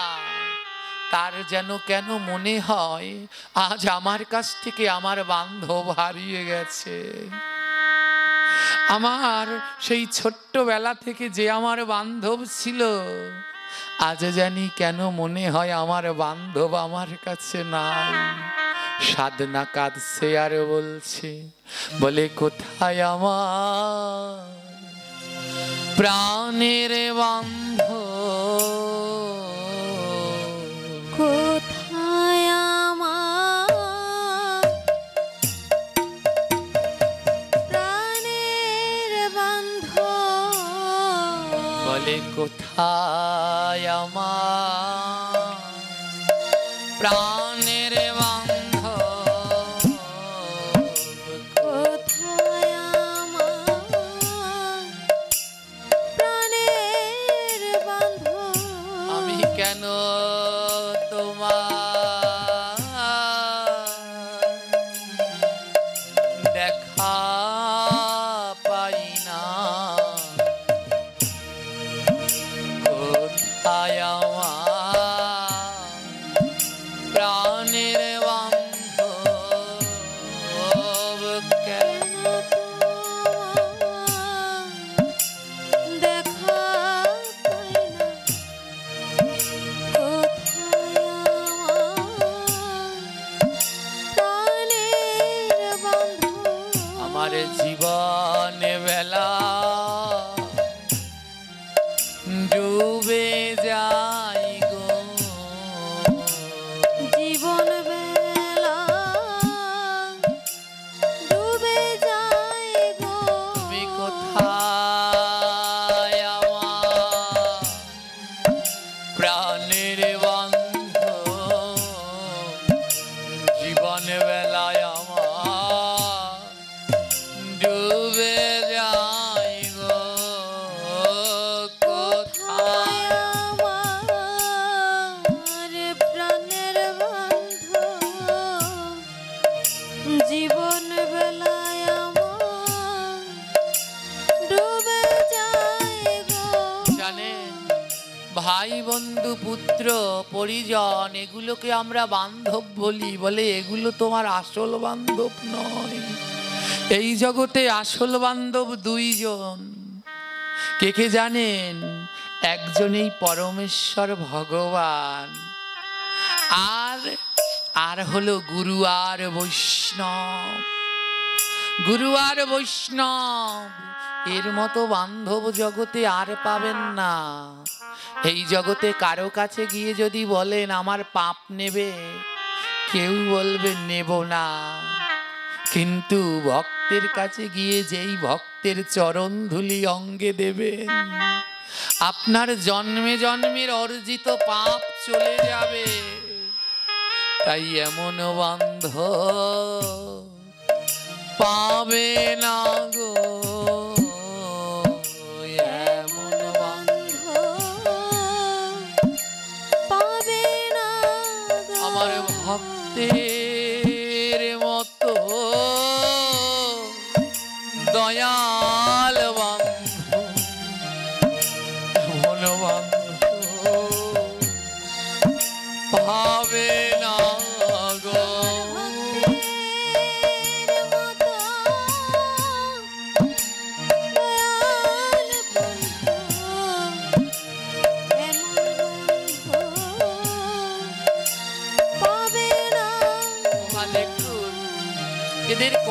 তার যেন কেন মনে হয় আজ আমার কাছ থেকে আমার বান্ধব হারিয়ে গেছে। আমার সেই ছোট্টবেলা থেকে যে আমার বান্ধব ছিল, আজ জানি কেন মনে হয় আমার বান্ধব আমার কাছে নাই। সাধনা কাঁদছে আর বলছে, বলে কোথায় আমার প্রাণের বান্ধব, কোথায় আমার প্রাণের বান্ধব, বলে কোথায় আমার প্রাণের বান্ধব, কোথায় আমার প্রাণের বান্ধব। আমি কেন তোমার দেখা পাই না, কোথায় আমার প্রাণের বান্ধব, কেন দেখা পাই না, কোথায় আমার প্রাণের বান্ধব। আমার জীবন বেলা ডুবে যাই গো, জীবন বেলা ডুবে যায় গো, তুমি কোথায় আমার প্রাণের বান্ধব, জীবন বেলায় আমার ডুবে যাই গো, কোথায় আমার প্রাণের বান্ধব, জীবন বেলায় আমার ডুবে যায় গো। জানেন, ভাই বন্ধু পুত্র পরিজন এগুলোকে আমরা বান্ধব বলি, বলে এগুলো তোমার আসল বান্ধব নয়। এই জগতে আসল বান্ধব দুইজন। কে কে জানেন? একজনেই পরমেশ্বর ভগবান, আর আর হলো গুরু আর বৈষ্ণব। গুরু আর বৈষ্ণব এর মতো বান্ধব জগতে আর পাবেন না। এই জগতে কারো কাছে গিয়ে যদি বলেন আমার পাপ নেবে, কেউ বলবে নেব না। কিন্তু ভক্তের কাছে গিয়ে যেই ভক্তের চরণ ধুলি অঙ্গে দেবেন, আপনার জন্মে জন্মের অর্জিত পাপ চলে যাবে। তাই এমন বান্ধব পাবে না গো, এমন বান্ধব পাবে না গো। আমার ভক্তের মতো দয়াল বান্ধব, এমন বান্ধব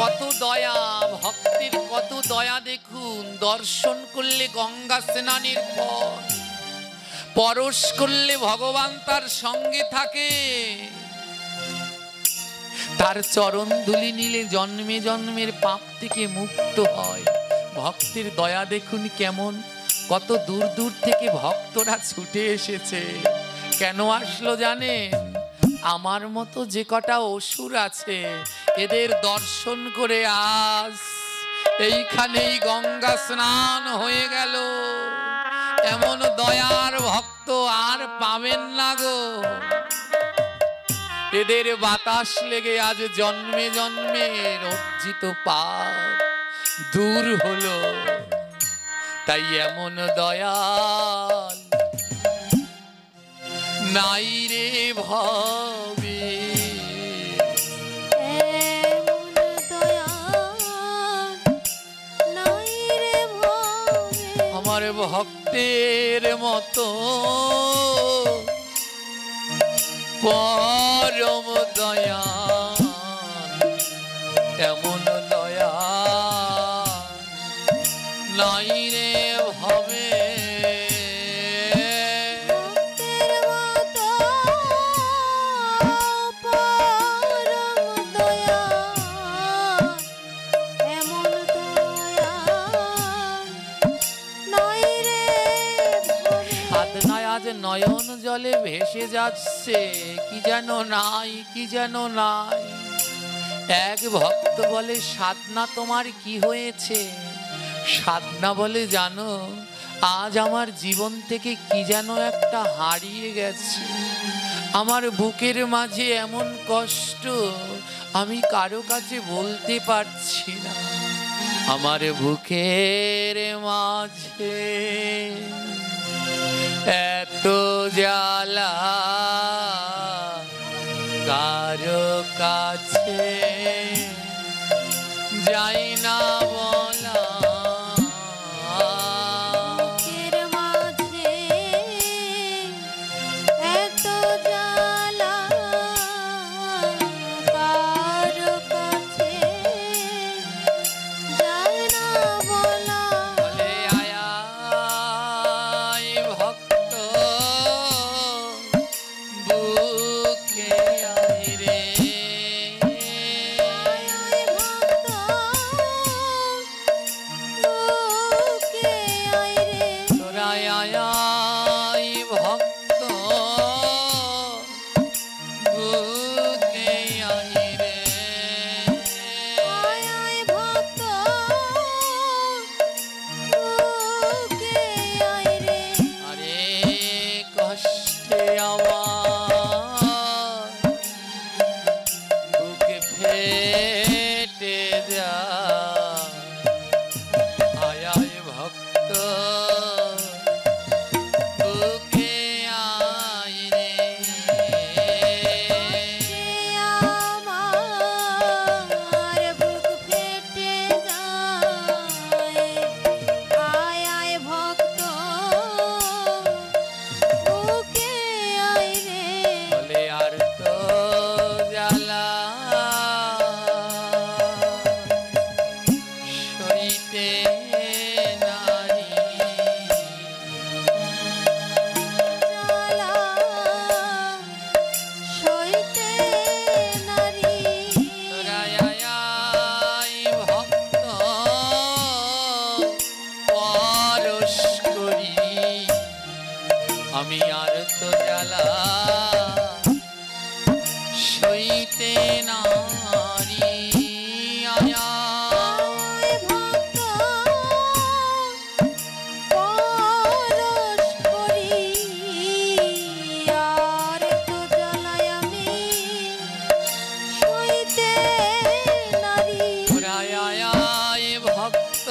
কত দয়া, ভক্তের কত দয়া দেখুন। দর্শন করলে গঙ্গা স্নানের পর, পরশ করলে ভগবান তার সঙ্গে থাকে, তার চরণ ধুলি নিলে জন্মে জন্মের পাপ থেকে মুক্ত হয়। ভক্তের দয়া দেখুন কেমন, কত দূর দূর থেকে ভক্তরা ছুটে এসেছে। কেন আসলো জানেন? আমার মতো যে কটা অসুর আছে এদের দর্শন করে আজ এইখানেই গঙ্গা স্নান হয়ে গেল। এমন দয়ার ভক্ত আর পাবেন না গো। এদের বাতাস লেগে আজ জন্মে জন্মের অর্জিত পাপ দূর হলো। তাই এমন দয়াল নাই রে ভাবে, এমন দয়াল নাই রে ভাবে। আমার ভক্তের মতো পরম দয়াল, এমন দয়াল নাই রে ভাবে। ভক্তের মতো পরম দয়াল, এমন দয়াল নাই রে ভাবে। সাধনায় আজ নয়ন জলে ভেসে যাচ্ছে, কি যেন নাই, কি যেন নাই। এক ভক্ত বলে, সাধনা তোমার কি হয়েছে? সাধনা বলে, জানো আজ আমার জীবন থেকে কি যেন একটা হারিয়ে গেছে। আমার বুকের মাঝে এমন কষ্ট আমি কারো কাছে বলতে পারছি না। আমার বুকের মাঝে এত জ্বালা কারো কাছে যাই না বলা। বুকের মাঝে এত জ্বালা কারো কাছে যায় না বলা। বলে আয় ভক্ত বুকে আয় রে, আয় ভক্ত বুকে আয় রে। তোরা আয় ভক্ত বুকে আয় রে। আয় ভক্ত বুকে আয় রে। আরে কষ্টে আমার বুকে ফেটে যায়। আয় ভক্ত বুকে আয় রে। আমার বুক ফেটে যায়। আয় ভক্ত বুকে আয় রে। বলে আর তো জ্বালা সইতে নারী। জ্বালা সইতে নারী। তোরা আয় ভক্ত পরশ করি, আমি আর তো জ্বালা সইতে নারী। আয়া আয় ভক্ত পরশ করি, আর তো জ্বালায় আমি সইতে নারী। তোরা আয় ভক্ত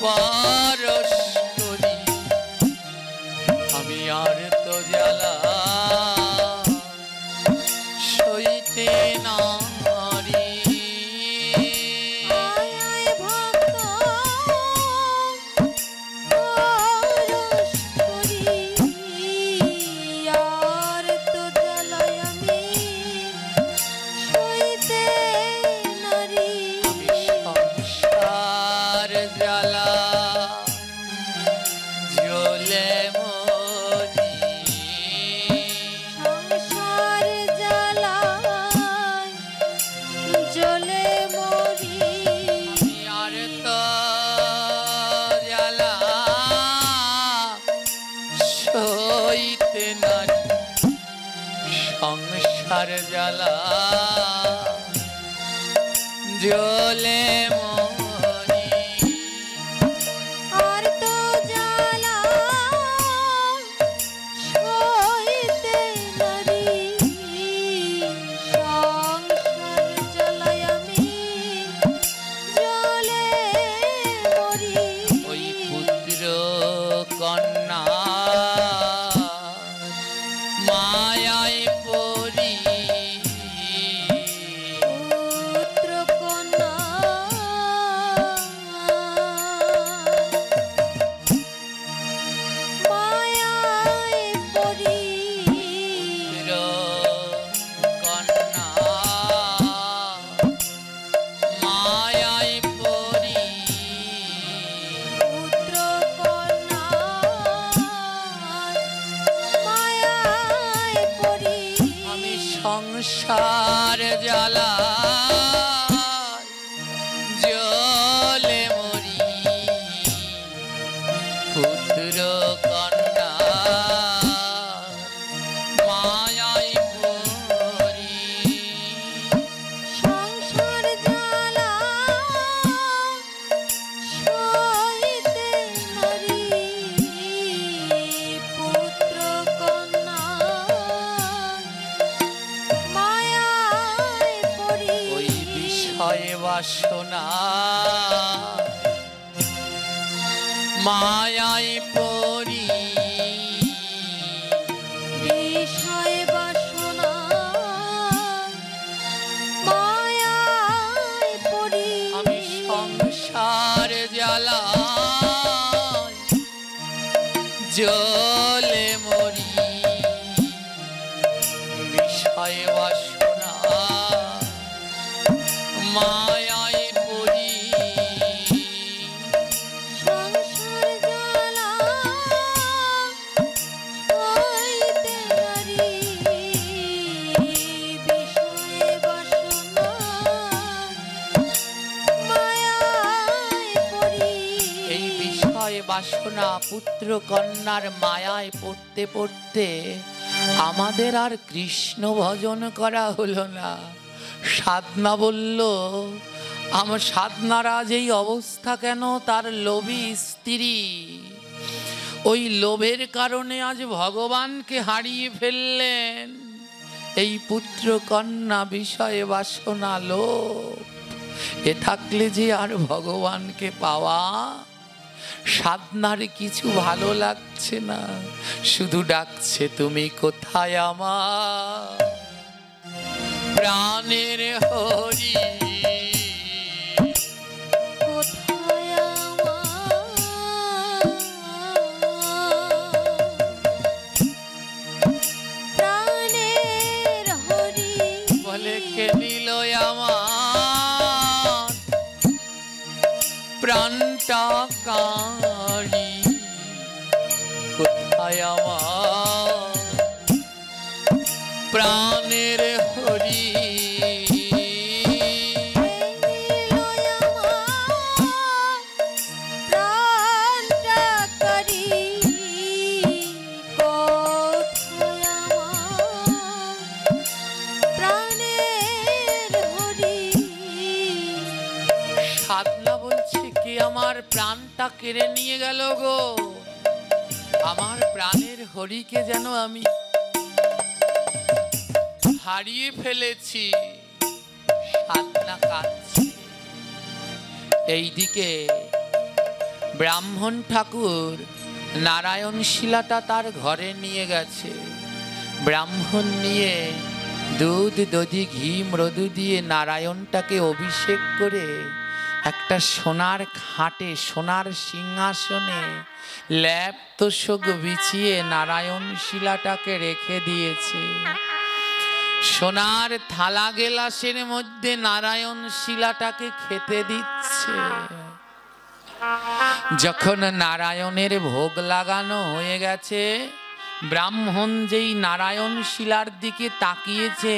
পরশ করি, সংসার জ্বালা জ্বলে মরি আর তো জ্বালা সইতে নারী সংসার জ্বালায় আমি জ্বলে মরি ওই পুত্র কন্যা মায়ায় পড়ি পুত্র কন্যা মায়ায় পড়ি পুত্র কন্যা মায়ায় পড়ি পুত্র কন্যা মায়ায় পড়ি আমি সংসার জ্বালা জ্বলে মরি পুত্র কন্যা মায়ায় পড়ি সংসার জ্বালা সইতে নারী পুত্র কন্যা মায়ায় পড়ি ওই বিষয় বাসনা মায়ায় পড়ি বিষয় বাসনা মায়ায় পড়ি আমি সংসার জ্বালা জ্বলে মরি বিষয় বাসনা মায়ায় পড়ি সংসার জ্বালা সইতে নারী বিষয় বাসনা মায়ায় পড়ি এই বিষয় বাসনা পুত্র কন্যার মায়ায় পড়তে পড়তে আমাদের আর কৃষ্ণ ভজন করা হলো না। সাধনা বলল, আমার সাধনার আজ এই অবস্থা কেন? তার লোভী স্ত্রী, ওই লোভের কারণে আজ ভগবানকে হারিয়ে ফেললেন। এই পুত্র কন্যা বিষয় বাসনা লোভ, এ থাকলে যে আর ভগবানকে পাওয়া। সাধনার কিছু ভালো লাগছে না, শুধু ডাকছে তুমি কোথায় আমার প্রাণের হরি। কোথায় আমার প্রাণের হরি বলে কে নিল আমার প্রাণটা কারি, কোথায় আমার প্রাণের হরি। প্রাণটা করি কোথায় আমার প্রাণের হরি। সাধনা বলছে কে আমার প্রাণটা কেড়ে নিয়ে গেল গো, আমার প্রাণের হরিকে যেন আমি হারিয়ে ফেলেছি। সাধনা কাঁদছে। এইদিকে ব্রাহ্মণ ঠাকুর নারায়ণ শিলাটা তার ঘরে নিয়ে গেছে। ব্রাহ্মণ নিয়ে দুধ দধি ঘি মধু দিয়ে নারায়ণটাকে অভিষেক করে একটা সোনার খাটে সোনার সিংহাসনে ল্যাপ তোষক বিছিয়ে নারায়ণ শিলাটাকে রেখে দিয়েছে। সোনার থালা গেলাসের মধ্যে নারায়ণ শিলাটাকে খেতে দিচ্ছে। যখন নারায়ণের ভোগ লাগানো হয়ে গেছে, ব্রাহ্মণ যেই নারায়ণ শিলার দিকে তাকিয়েছে,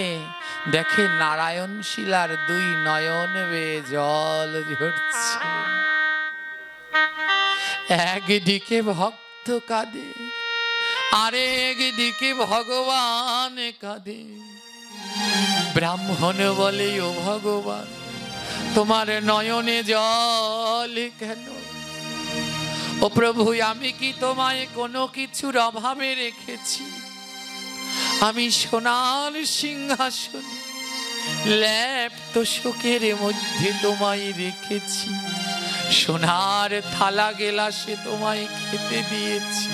দেখে নারায়ণ শিলার দুই নয়ন বেয়ে জল ঝরছে। একদিকে ভক্ত কাঁদে, আরেকদিকে ভগবান কাঁদে। ব্রাহ্মণ বলে, ও ভগবান, তোমার নয়নে জল কেন? ও প্রভু, আমি কি তোমায় কোনো কিছুর অভাবে রেখেছি? আমি সোনার সিংহাসন লেপ্ত শোকের মধ্যে তোমায় রেখেছি, সোনার থালা গেলাসে তোমায় খেতে দিয়েছি,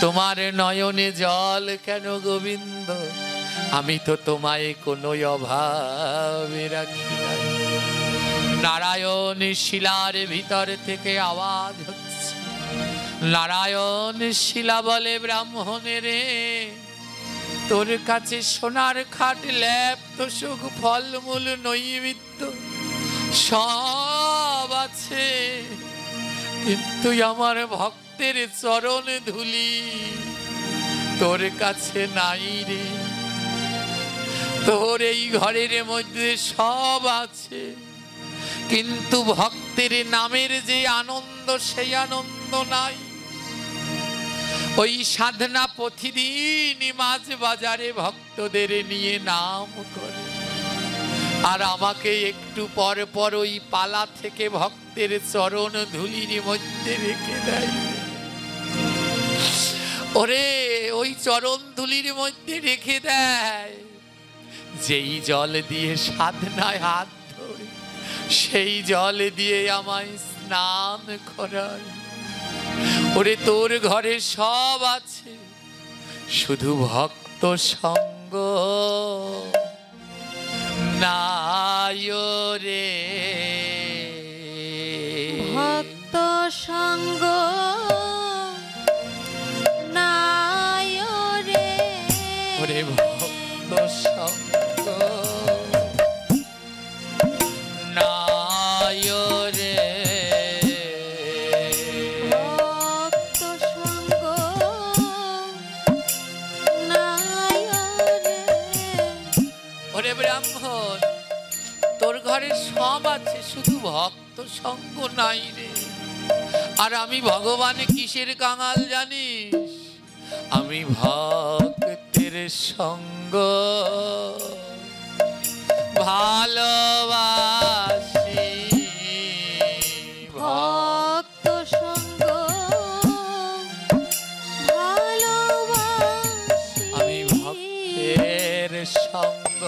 তোমার নয়নে জল কেন গোবিন্দ? আমি তো তোমায় কোনো অভাবে রাখি না। নারায়ণ শিলার ভিতর থেকে আওয়াজ হচ্ছে। নারায়ণ শিলা বলে, ব্রাহ্মণের রে, তোর কাছে সোনার খাট, ল্যাপ, তোষক, ফলমূল, নৈবেদ্য সব আছে, কিন্তু আমার ভক্তের চরণ ধুলি তোর কাছে নাই রে। তোর এই ঘরের মধ্যে সব আছে, কিন্তু ভক্তের নামের যে আনন্দ, সেই আনন্দ নাই। ওই সাধনা প্রতিদিন মাঝ বাজারে ভক্তদের নিয়ে নাম করে, আর আমাকে একটু পর পর ওই পালা থেকে ভক্তের চরণ ধুলির মধ্যে রেখে দেয়। ওরে, ওই চরণ ধুলির মধ্যে রেখে দেয়, যেই জল দিয়ে সাধনায় হাত ধরে, সেই জল দিয়ে আমায় স্নান করায়। ওরে, তোর ঘরে সব আছে, শুধু ভক্ত সঙ্গ নাই রে। ভক্ত সঙ্গ নাই রে। ওরে, ভক্ত সঙ্গ নাই রে। ভক্ত সঙ্গ নাই রে। ওরে ব্রাহ্মণ, তোর ঘরে সব আছে, শুধু ভক্ত সঙ্গ নাই রে। আর আমি ভগবান কিসের কাঙাল জানিস? আমি ভক্তের সঙ্গ ভালোবাসি। ভক্ত সঙ্গ ভালোবাসি। আমি ভক্তের সঙ্গ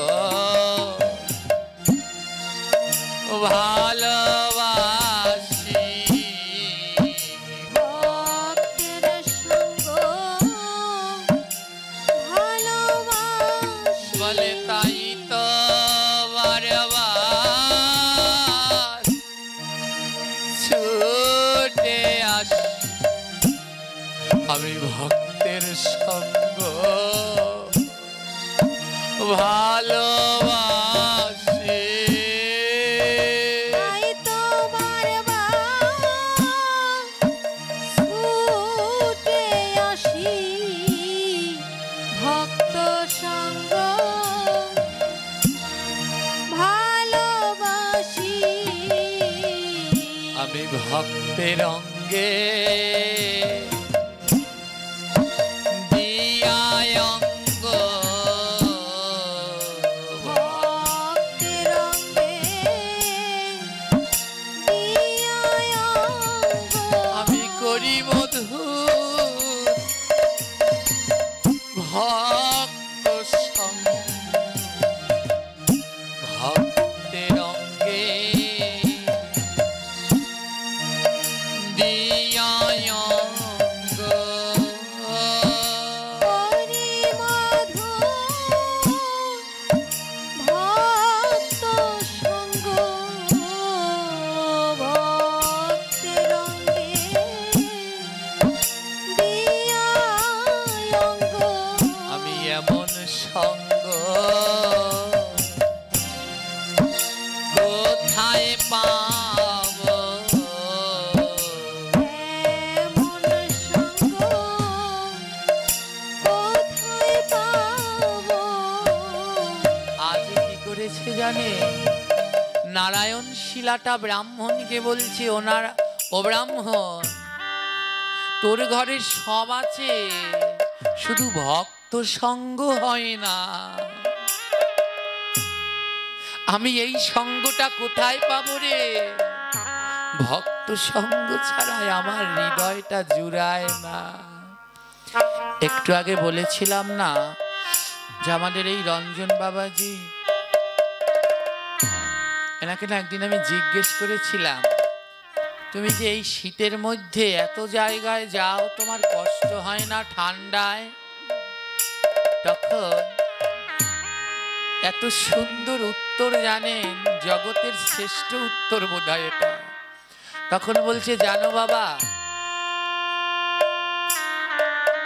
ভালোবাসি। ভক্তের সঙ্গ ভালোবাসি। বলে, তাই তো বারবার ছুটে আসি আমি ভক্তের সঙ্গ ভালোবাসি। তাই তো বারবার ছুটে আসি ভক্ত সঙ্গ ভালোবাসি। আমি ভক্তের অঙ্গে দিয়ায় অঙ্গ, ভক্তের অঙ্গে দিয়ায় অঙ্গ। আমি করি মধু ভক্ত সঙ্গ। ভক্তের অঙ্গে দিয়ায় অঙ্গ। হরি মধু ভক্ত সঙ্গ ভক্তের অঙ্গে দিয়ায় অঙ্গ। আমি এমন সঙ্গ কোথায় পাব? এমন সঙ্গ কোথায় পাবো? আজ কি করেছে জানে? নারায়ণ শিলাটা ব্রাহ্মণকে বলছে, ও ব্রাহ্মণ, তোর ঘরে সব আছে, শুধু ভক্ত সঙ্গ হয় না। আমি এই সঙ্গটা কোথায় পাবো রে? ভক্ত সঙ্গ ছাড়াই আমার হৃদয়টা জুড়ায় না। একটু আগে বলেছিলাম না যে আমাদের এই রঞ্জন বাবাজি, এনাকে না একদিন আমি জিজ্ঞেস করেছিলাম, তুমি যে এই শীতের মধ্যে এত জায়গায় যাও, তোমার কষ্ট হয় না ঠান্ডায়? তখন এত সুন্দর উত্তর জানেন, জগতের শ্রেষ্ঠ উত্তর বোধহয় এটা। তখন বলছে, জানো বাবা,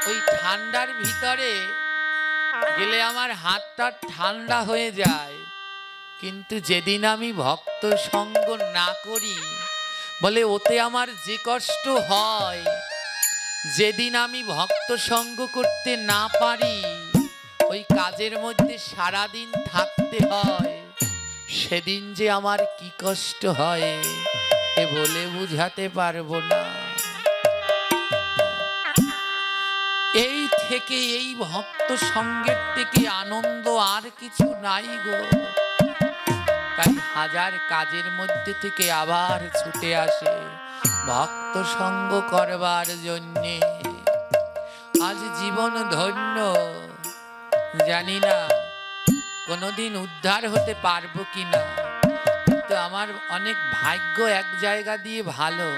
ওই ঠান্ডার ভিতরে গেলে আমার হাতটা ঠান্ডা হয়ে যায়, কিন্তু যেদিন আমি ভক্ত সঙ্গ না করি, বলে ওতে আমার যে কষ্ট হয়, যেদিন আমি ভক্ত সঙ্গ করতে না পারি, ওই কাজের মধ্যে সারাদিন থাকতে হয়, সেদিন যে আমার কি কষ্ট হয় এ বলে বুঝাতে পারবো না। এই থেকে, এই ভক্ত সঙ্গের থেকে আনন্দ আর কিছু নাই গো। তাই হাজার কাজের মধ্যে থেকে আবার ছুটে আসে ভক্ত সঙ্গ করবার জন্যে। আজ জীবন ধন্য, জানি না কোনোদিন উদ্ধার হতে পারবো কিনা, কিন্তু আমার অনেক ভাগ্য এক জায়গা দিয়ে ভালো,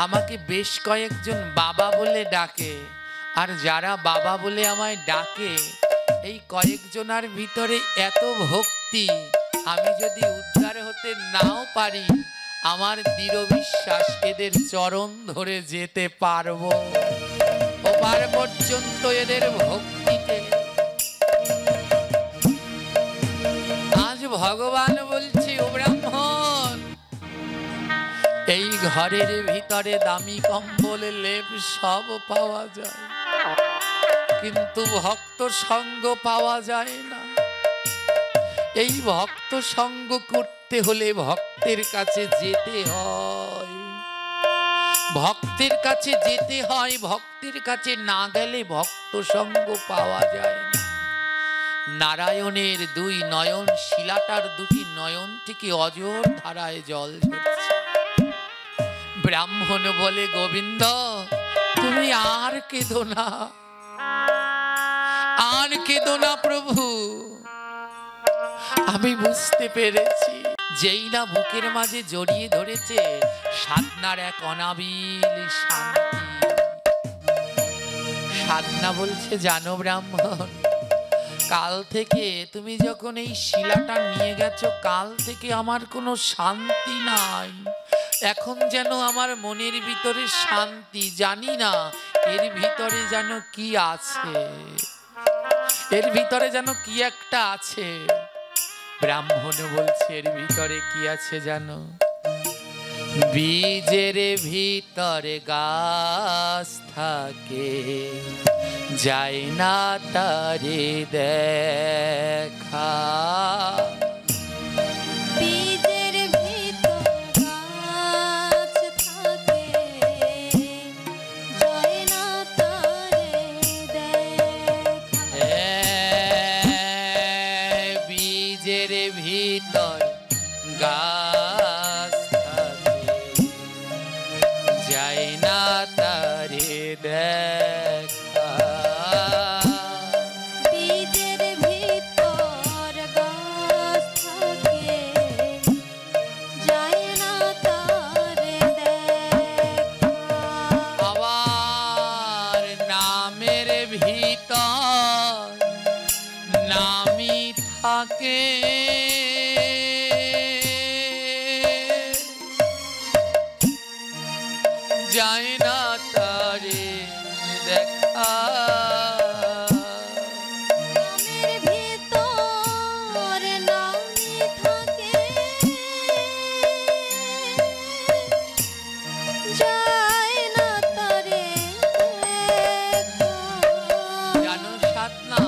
আমাকে বেশ কয়েকজন বাবা বলে ডাকে। আর যারা বাবা বলে আমায় ডাকে, এই কয়েকজনার ভিতরে এত ভক্তি, আমি যদি উদ্ধার হতে নাও পারি, আমার দৃঢ় বিশ্বাস এদের চরণ ধরে যেতে পারবো। ওপার পর্যন্ত এদের ভক্তিতে আজ ভগবান বলছে, ও ব্রাহ্মণ, এই ঘরের ভিতরে দামি কম্বল লেপ সব পাওয়া যায়, কিন্তু ভক্ত সঙ্গ পাওয়া যায় না। এই ভক্ত সঙ্গ করতে হলে ভক্তের কাছে যেতে হয়, ভক্তের কাছে যেতে হয়, ভক্তের কাছে না গেলে ভক্ত সঙ্গ পাওয়া যায় না। নারায়ণের দুই নয়ন, শিলাটার দুটি নয়ন থেকে অজর ধারায় জল ঝরছে। ব্রাহ্মণ বলে, গোবিন্দ তুমি আর কেঁদো না, আর কেঁদো না প্রভু, আমি বুঝতে পেরেছি। যেই না বুকের মাঝে জড়িয়ে ধরেছে সাধনার এক অনাবিল শান্তি। সাধনা বলছে, জানো ব্রাহ্মণ, কাল থেকে তুমি যখন এই শিলাটা নিয়ে গেছো, কাল থেকে আমার কোনো শান্তি নাই। এখন যেন আমার মনের ভিতরে শান্তি, জানি না এর ভিতরে যেন কি আছে, এর ভিতরে যেন কি একটা আছে। ব্রাহ্মণ বলছে, এর ভিতরে কি আছে জানো? বীজের ভিতরে গাছ থাকে, যায় না তারে দেখা। বীজের ভিতর গাছ থাকে, যায় না তারে দেখা। বীজের ভিতর গাছ থাকে, যায় না তারে দেখা। বীজের ভিতর গাছ থাকে, যায় না তারে দেখা। আবার নামের ভিতর নামই থাকে, যায় না তারে দেখা। নামের ভিতর নামই থাকে, যায় না তারে দেখা। জানো সাধনা,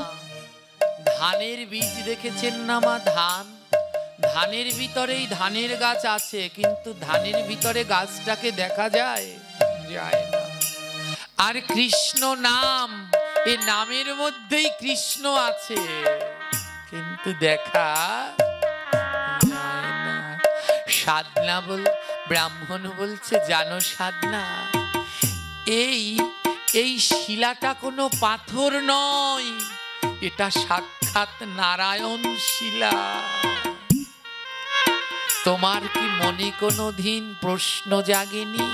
ধানের বীজ দেখেছেন না মা? ধান, ধানের ভিতরেই ধানের গাছ আছে, কিন্তু ধানের ভিতরে গাছটাকে দেখা যায়? যায় না। আর কৃষ্ণ নাম, এই নামের মধ্যেই কৃষ্ণ আছে, কিন্তু দেখা যায় না। সাধনা ব্রাহ্মণ বলছে, জানো সাধনা, এই এই শিলাটা কোনো পাথর নয়, এটা সাক্ষাৎ নারায়ণ শিলা। তোমার কি মনে কোনো দিন প্রশ্ন জাগেনি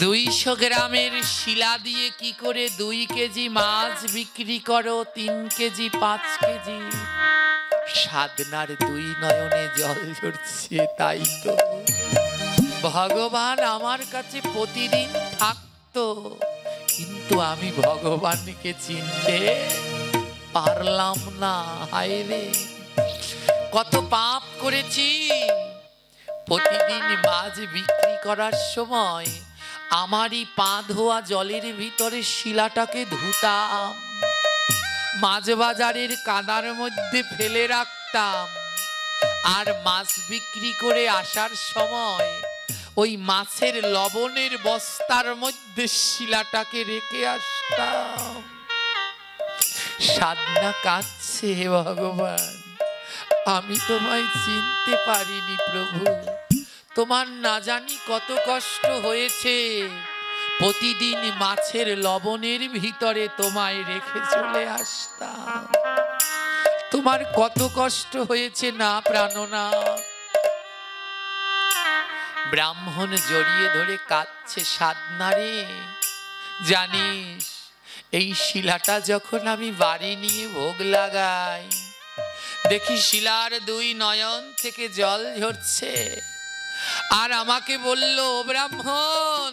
200 গ্রামের শিলা দিয়ে কি করে 2 কেজি মাছ বিক্রি করো, 3 কেজি 5 কেজি? সাধনার 2 নয়নে জল ঝরছে। তাই তো ভগবান আমার কাছে প্রতিদিন থাকতো, কিন্তু আমি ভগবানকে চিনতে পারলাম না। হায় রে, কত পাপ করেছি। প্রতিদিন মাছ বিক্রি করার সময় আমারই পা ধোয়া জলের ভিতরে শিলাটাকে ধুতাম, মাছ বাজারের কাদার মধ্যে ফেলে রাখতাম, আর মাছ বিক্রি করে আসার সময় ওই মাছের লবণের বস্তার মধ্যে শিলাটাকে রেখে আসতাম। সাধনা কাঁদছে, ভগবান আমি তোমায় চিনতে পারিনি প্রভু, তোমার না জানি কত কষ্ট হয়েছে। প্রতিদিন মাছের লবণের ভিতরে তোমায় রেখে চলে আসতাম, তোমার কত কষ্ট হয়েছে না প্রাণনাথ। ব্রাহ্মণ জড়িয়ে ধরে কাঁদছে, সাধনা রে, জানিস এই শিলাটা যখন আমি বাড়ি নিয়ে ভোগ লাগাই, দেখি শিলার 2 নয়ন থেকে জল ঝরছে, আর আমাকে বলল, ব্রাহ্মণ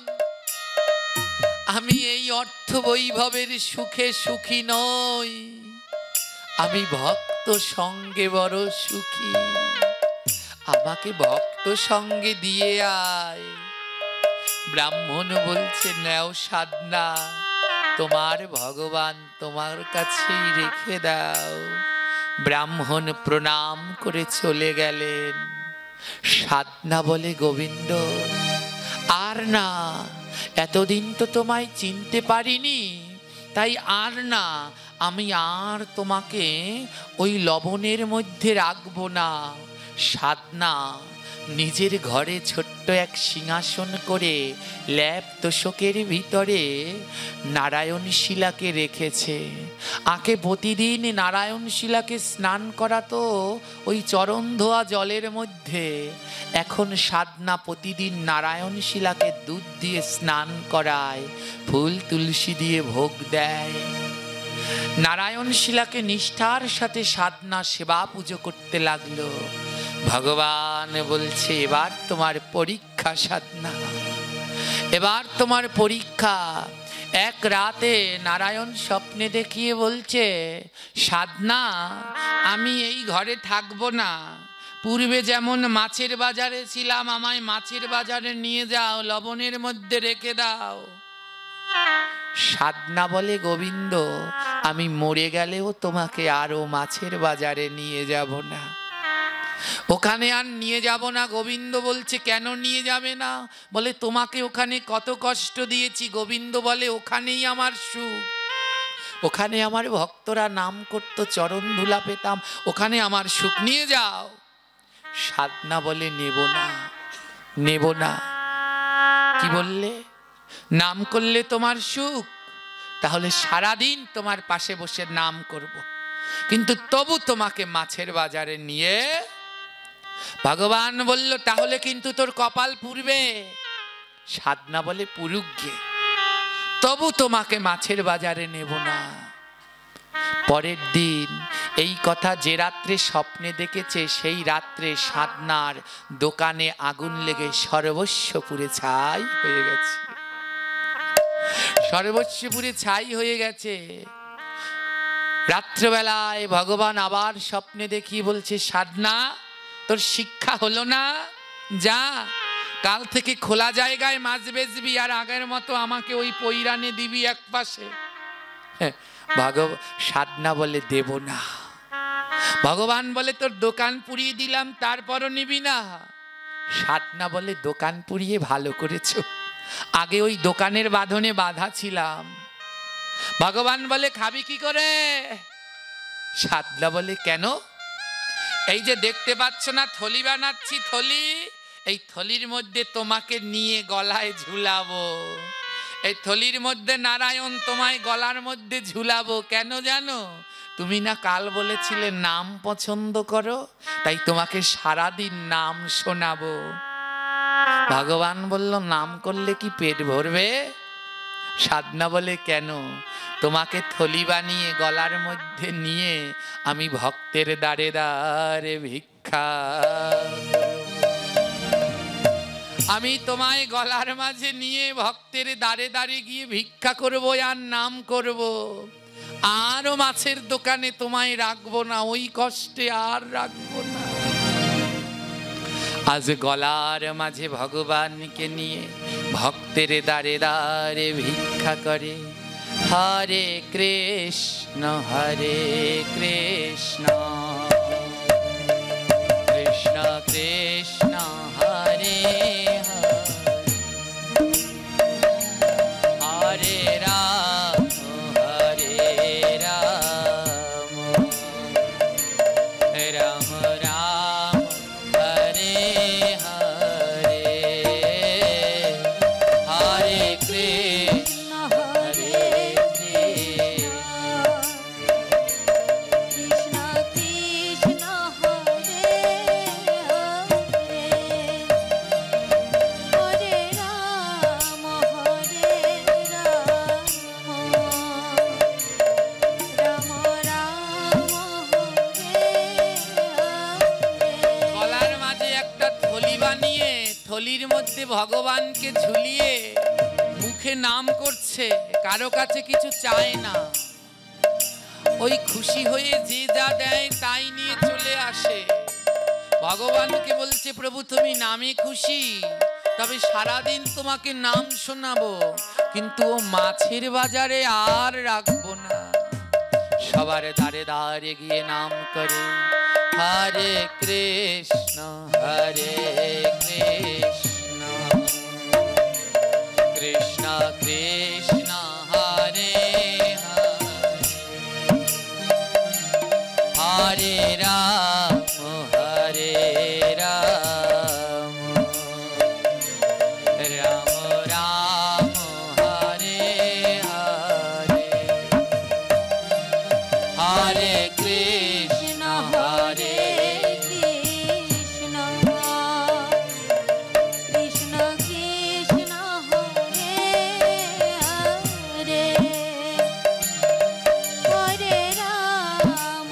আমি এই অর্থ বৈভবের সুখে সুখী নই, আমি ভক্ত সঙ্গে বড় সুখী, আমাকে ভক্ত সঙ্গে দিয়ে আয়। ব্রাহ্মণ বলছে, নেও সাধনা, তোমার ভগবান তোমার কাছেই রেখে দাও। ব্রাহ্মণ প্রণাম করে চলে গেলেন। সাধনা বলে, গোবিন্দ আর না, এতদিন তো তোমায় চিনতে পারিনি, তাই আর না, আমি আর তোমাকে ওই লবণের মধ্যে রাখবো না। সাধনা নিজের ঘরে ছোট্ট এক সিংহাসন করে ল্যাপ তোষকের ভিতরে নারায়ণ শিলাকে রেখেছে। আগে প্রতিদিন নারায়ণ শিলাকে স্নান করাতো ওই চরণ ধোয়া জলের মধ্যে, এখন সাধনা প্রতিদিন নারায়ণ শিলাকে দুধ দিয়ে স্নান করায়, ফুল তুলসী দিয়ে ভোগ দেয়। নারায়ণ শিলাকে নিষ্ঠার সাথে সাধনা সেবা পুজো করতে লাগলো। ভগবান বলছে, এবার তোমার পরীক্ষা সাধনা, এবার তোমার পরীক্ষা। এক রাতে নারায়ণ স্বপ্নে দেখিয়ে বলছে, সাধনা আমি এই ঘরে থাকবো না, পূর্বে যেমন মাছের বাজারে ছিলাম, আমায় মাছের বাজারে নিয়ে যাও, লবণের মধ্যে রেখে দাও। সাধনা বলে, গোবিন্দ আমি মরে গেলেও তোমাকে আরো মাছের বাজারে নিয়ে যাব না, ওখানে আর নিয়ে যাব না। গোবিন্দ বলছে, কেন নিয়ে যাবে না? বলে, তোমাকে ওখানে কত কষ্ট দিয়েছি। গোবিন্দ বলে, ওখানেই আমার সুখ, ওখানে আমার ভক্তরা নাম করত, চরণ ধুলা পেতাম, ওখানে আমার সুখ, নিয়ে যাও। সাধনা বলে, নেব না, নেব না। কি বললে? নাম করলে তোমার সুখ, তাহলে সারাদিন তোমার পাশে বসে নাম করব, কিন্তু তবু তোমাকে মাছের বাজারে নিয়ে। ভগবান বলল, তাহলে কিন্তু তোর কপাল পুড়বে। সাধনা বলে, পুরুক গে, তবু তোমাকে মাছের বাজারে নেব না। পরের দিন এই কথা যে রাত্রে স্বপ্নে দেখেছে, সেই রাত্রে সাধনার দোকানে আগুন লেগে সর্বস্ব পুড়ে ছাই হয়ে গেছে, সর্বস্ব পুড়ে ছাই হয়ে গেছে। রাত্রেবেলায় ভগবান আবার স্বপ্নে দেখিয়ে বলছে, সাধনা তোর শিক্ষা হলো না, যা কাল থেকে খোলা জায়গায় মাছ বেচবি, আর আগের মতো আমাকে ওই পৈরানে দিবি এক পাশে। সাধনা বলে, দেব না। ভগবান বলে, তোর দোকান পুড়িয়ে দিলাম, তারপরও নিবি না? সাধনা বলে, দোকান পুড়িয়ে ভালো করেছ, আগে ওই দোকানের বাঁধনে বাঁধা ছিলাম। ভগবান বলে, খাবি কি করে? সাধনা বলে, কেন? এই যে দেখতে পাচ্ছ না থলি বানাচ্ছি, থলি, এই থলির মধ্যে তোমাকে নিয়ে গলায় ঝুলাবো। এই থলির মধ্যে নারায়ণ তোমায় গলার মধ্যে ঝুলাবো। কেন জানো? তুমি না কাল বলেছিলে নাম পছন্দ করো, তাই তোমাকে সারাদিন নাম শোনাবো। ভগবান বলল নাম করলে কি পেট ভরবে? সাধনা বলে কেন? তোমাকে থলি বানিয়ে গলার মধ্যে নিয়ে আমি ভক্তের দ্বারে দ্বারে ভিক্ষা, আমি তোমায় গলার মাঝে নিয়ে ভক্তের দ্বারে দ্বারে গিয়ে ভিক্ষা করব আর নাম করব। আরো মাছের দোকানে তোমায় রাখবো না, ওই কষ্টে আর রাখবো না। আজ গলার মাঝে ভগবানকে নিয়ে ভক্তের দ্বারে দ্বারে ভিক্ষা করে। হরে কৃষ্ণ কৃষ্ণ কৃষ্ণ হরে হরে রাম রাম রাম হরে হরে হরে কৃষ্ণ হরে কৃষ্ণ কৃষ্ণ হরে হরে হরে রাম রাম রাম হরে হরে। গলার মাঝে একটা থলি বানিয়ে থলির মধ্যে ভগবানকে ঝুলিয়ে মুখে নাম করছে, কারো কাছে কিছু চায় না। ওই খুশি হয়ে যে যা দেয় তাই নিয়ে চলে আসে। ভগবানকে বলছে প্রভু তুমি নামে খুশি, তবে সারাদিন তোমাকে নাম শোনাবো, কিন্তু ও মাছের বাজারে আর রাখবো না। সবার দ্বারে দ্বারে গিয়ে নাম করে হরে কৃষ্ণ কৃষ্ণ কৃষ্ণ কৃষ্ণ হরে হরে রাম রাম রাম হরে হরে হরে কৃষ্ণ হরে কৃষ্ণ কৃষ্ণ কৃষ্ণ হরে হরে হরে রাম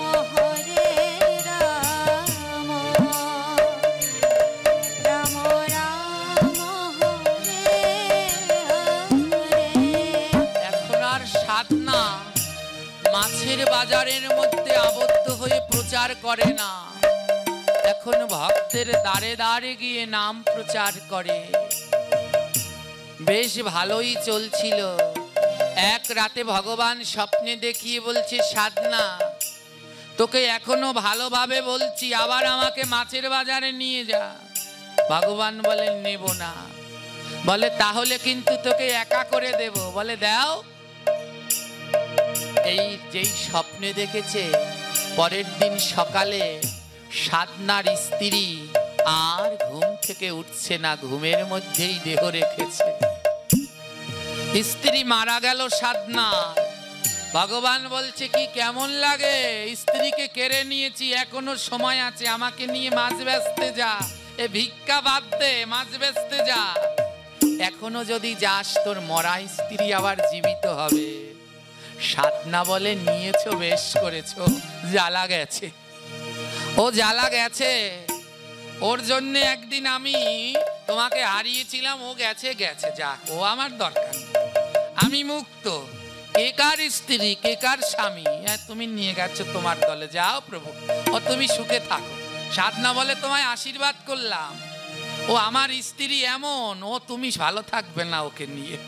রাম রাম হরে হরে। এখন আর সাধনা মাছের বাজারের মধ্যে আবদ্ধ হয়ে প্রচার করে না, এখন ভক্তের দ্বারে দ্বারে গিয়ে নাম প্রচার করে। বেশ ভালোই চলছিল। এক রাতে ভগবান স্বপ্নে দেখিয়ে বলছে সাধনা তোকে এখনো ভালোভাবে বলছি, আবার আমাকে মাছের বাজারে নিয়ে যা। ভগবান বলেন নেব না। বলে তাহলে কিন্তু তোকে একা করে দেব। বলে দাও। এই যেই স্বপ্নে দেখেছে, পরের দিন সকালে সাধনার স্ত্রী আর ঘুম থেকে উঠছে না, ঘুমের মধ্যেই দেহ রেখেছে। স্ত্রী মারা গেল সাধনা। ভগবান বলছে কি কেমন লাগে? স্ত্রীকে কেড়ে নিয়েছি, এখনো সময় আছে, আমাকে নিয়ে মাছ বেচতে যা। এ ভিক্ষা বাদ দে, মাছ বেচতে যা। এখনো যদি যাস তোর মরা স্ত্রী আবার জীবিত হবে। সাধনা বলে নিয়েছো, বেশ করেছো, জ্বালা গেছে। ও জ্বালা গেছে, ওর জন্য একদিন আমি তোমাকে হারিয়েছিলাম, ও গেছে গেছে, যাক, ও আমার দরকার নেই, আমি মুক্ত। কে কার স্ত্রী, কে কার স্বামী, তুমি নিয়ে গেছো তোমার দলে, যাও প্রভু, ও তুমি সুখে থাকো। সাধনা বলে তোমায় আশীর্বাদ করলাম, ও আমার স্ত্রী এমন, ও তুমি ভালো থাকবে না ওকে নিয়ে।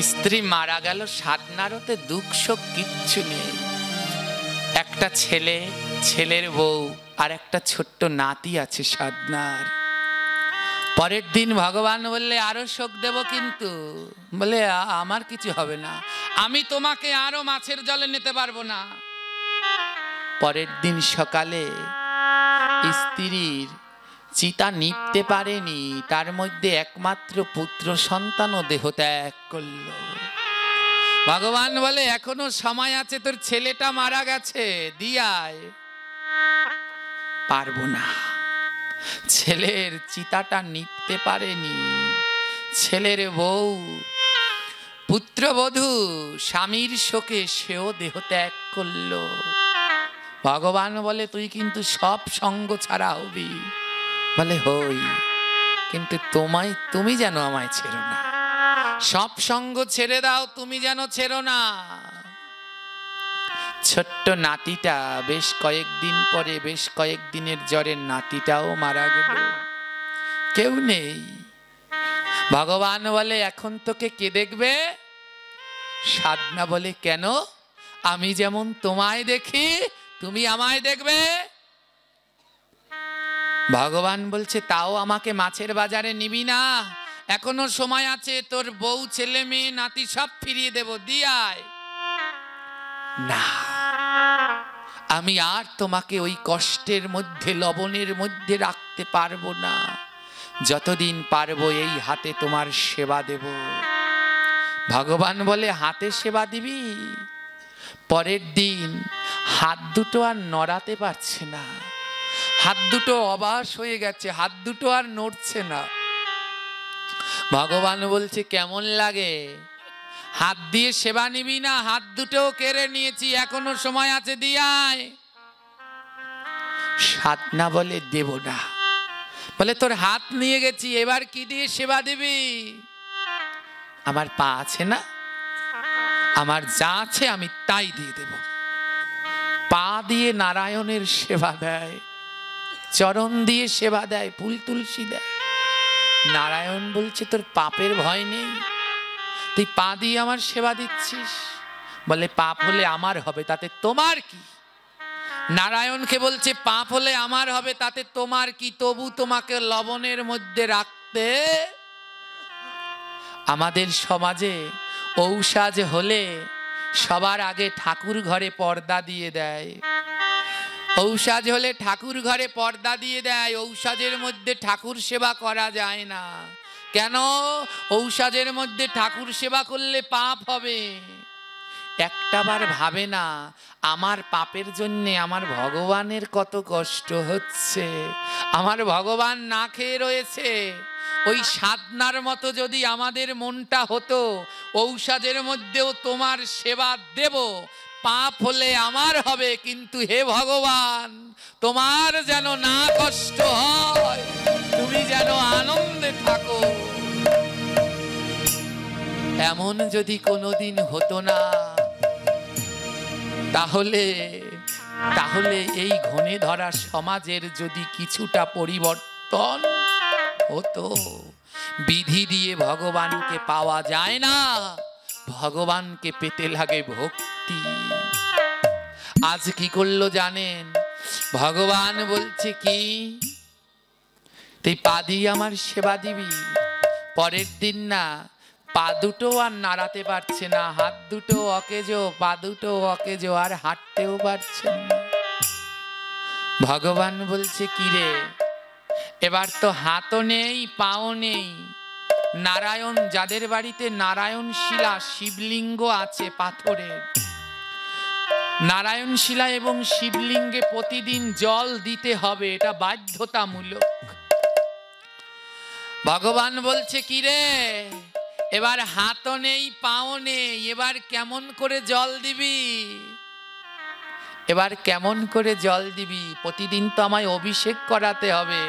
স্ত্রী মারা গেল, সাধনার ওতে দুঃখ শোক কিচ্ছু নেই। একটা ছেলে, ছেলের বউ আর একটা ছোট্ট নাতি আছে সাধনার। পরের দিন ভগবান বললে আরো শোক দেব, কিন্তু বলে আমার কিছু হবে না, আমি তোমাকে আরো মাছের জলে নিতে পারবো না। পরের দিন সকালে স্ত্রীর চিতা নিপতে পারেনি, তার মধ্যে একমাত্র পুত্র সন্তানও দেহ ত্যাগ করল। ভগবান বলে এখনো সময় আছে, তোর ছেলেটা মারা গেছে, দিয়ায়। পারবো না, ছেলের চিতাটা নিপতে পারেনি। ছেলের বউ, পুত্রবধূ স্বামীর শোকে সেও দেহ ত্যাগ করলো। ভগবান বলে তুই কিন্তু সব সঙ্গ ছাড়া হবি। বলে হই, কিন্তু তুমি যেন আমায় ছেড়ো না। সব সঙ্গ ছেড়ে দাও, তুমি যেন ছেড়ো না। ছোট্ট নাতিটা বেশ কয়েকদিন পরে, বেশ কয়েকদিনের জ্বরে নাতিটাও মারা গেল, কেউ নেই। ভগবান বলে এখন তোকে কে দেখবে? সাধনা বলে কেন? আমি যেমন তোমায় দেখি, তুমি আমায় দেখবে। ভগবান বলছে তাও আমাকে মাছের বাজারে নিবি না? এখনো সময় আছে, তোর বউ ছেলে মেয়ে নাতি সব ফিরিয়ে দেব, দিয়ায়। না, আমি আর তোমাকে ওই কষ্টের মধ্যে, লবণের মধ্যে রাখতে পারবো না। যতদিন পারবো এই হাতে তোমার সেবা দেব। ভগবান বলে হাতে সেবা দিবি? পরের দিন হাত দুটো আর নড়াতে পারছে না, হাত দুটো অবাস হয়ে গেছে, হাত দুটো আর নড়ছে না। ভগবান বলছে কেমন লাগে? হাত দিয়ে সেবা নিবি না? হাত দুটো কেড়ে নিয়েছি, এখনো সময় আছে, দিয়ায়। সাধনা বলে দেব না। বলে তোর হাত নিয়ে গেছি, এবার কি দিয়ে সেবা দিবি? আমার পা আছে না, আমার যা আছে আমি তাই দিয়ে দেব। পা দিয়ে নারায়ণের সেবা দেয়, চরণ দিয়ে সেবা দেয়, ফুল তুলসী দেয়। নারায়ণ বলছে তোর পাপের ভয় নেই, তুই পা দিয়ে আমার সেবা দিচ্ছিস? বলে পাপ হলে আমার হবে, তাতে তোমার কি? নারায়ণকে বলছে পাপ হলে আমার হবে, তাতে তোমার কি? তবু তোমাকে লবণের মধ্যে রাখতে। আমাদের সমাজে ঔষধ হলে সবার আগে ঠাকুর ঘরে পর্দা দিয়ে দেয়। ঔষধ হলে ঠাকুর ঘরে পর্দা দিয়ে দেয়। ঔষধের মধ্যে ঠাকুর সেবা করা যায় না। কেন? ঔষধের মধ্যে ঠাকুর সেবা করলে পাপ হবে। একটাবার ভাবে না আমার পাপের জন্যে আমার ভগবানের কত কষ্ট হচ্ছে। আমার ভগবান না খেয়ে রয়েছে। ওই সাধনার মতো যদি আমাদের মনটা হতো, ঔষধের মধ্যেও তোমার সেবা দেব, পাপ হলে আমার হবে, কিন্তু হে ভগবান তোমার যেন না কষ্ট হয়, তুমি যেন আনন্দে থাকো। এমন যদি কোনোদিন হতো না, তাহলে এই ঘনে ধরা সমাজের যদি কিছুটা পরিবর্তন হতো। বিধি দিয়ে ভগবানকে পাওয়া যায় না, ভগবানকে পেতে লাগে ভক্তি। আজ কি করলো জানেন? ভগবান বলছে কি, তুই পা দিয়ে আমার সেবা দিবি। পরের দিন না, পা দুটো আর নাড়াতে পারছে না, হাত দুটো অকেজো, পা দুটো অকেজো, আর হাঁটতেও পারছে না। ভগবান বলছে কি রে, এবার তো হাতও নেই, পাও নেই। নারায়ণ, যাদের বাড়িতে নারায়ণ শিলা, শিবলিঙ্গ আছে পাথরের, নারায়ণ শিলা এবং শিবলিঙ্গে প্রতিদিন জল দিতে হবে, এটা বাধ্যতামূলক। ভগবান বলছে কি রে, এবার হাতও নেই, পাও নেই, এবার কেমন করে জল দিবি? এবার কেমন করে জল দিবি? প্রতিদিন তো আমায় অভিষেক করাতে হবে,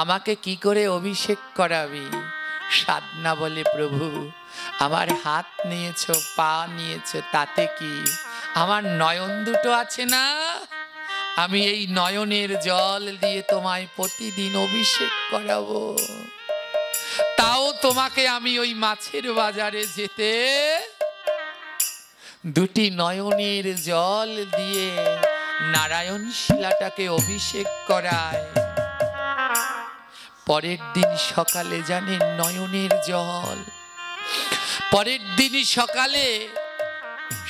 আমাকে কি করে অভিষেক করাবি? সাধনা বলে প্রভু আমার হাত নিয়েছো, পা নিয়েছো, তাতে কি? আমার নয়ন দুটো আছে না, আমি এই নয়নের জল দিয়ে তোমায় প্রতিদিন অভিষেক করাবো। তাও তোমাকে আমি ওই মাছের বাজারে যেতে দুটি নয়নের জল দিয়ে নারায়ণ শিলাটাকে অভিষেক করায়। পরের দিন সকালে জানেন নয়নের জল, পরের দিন সকালে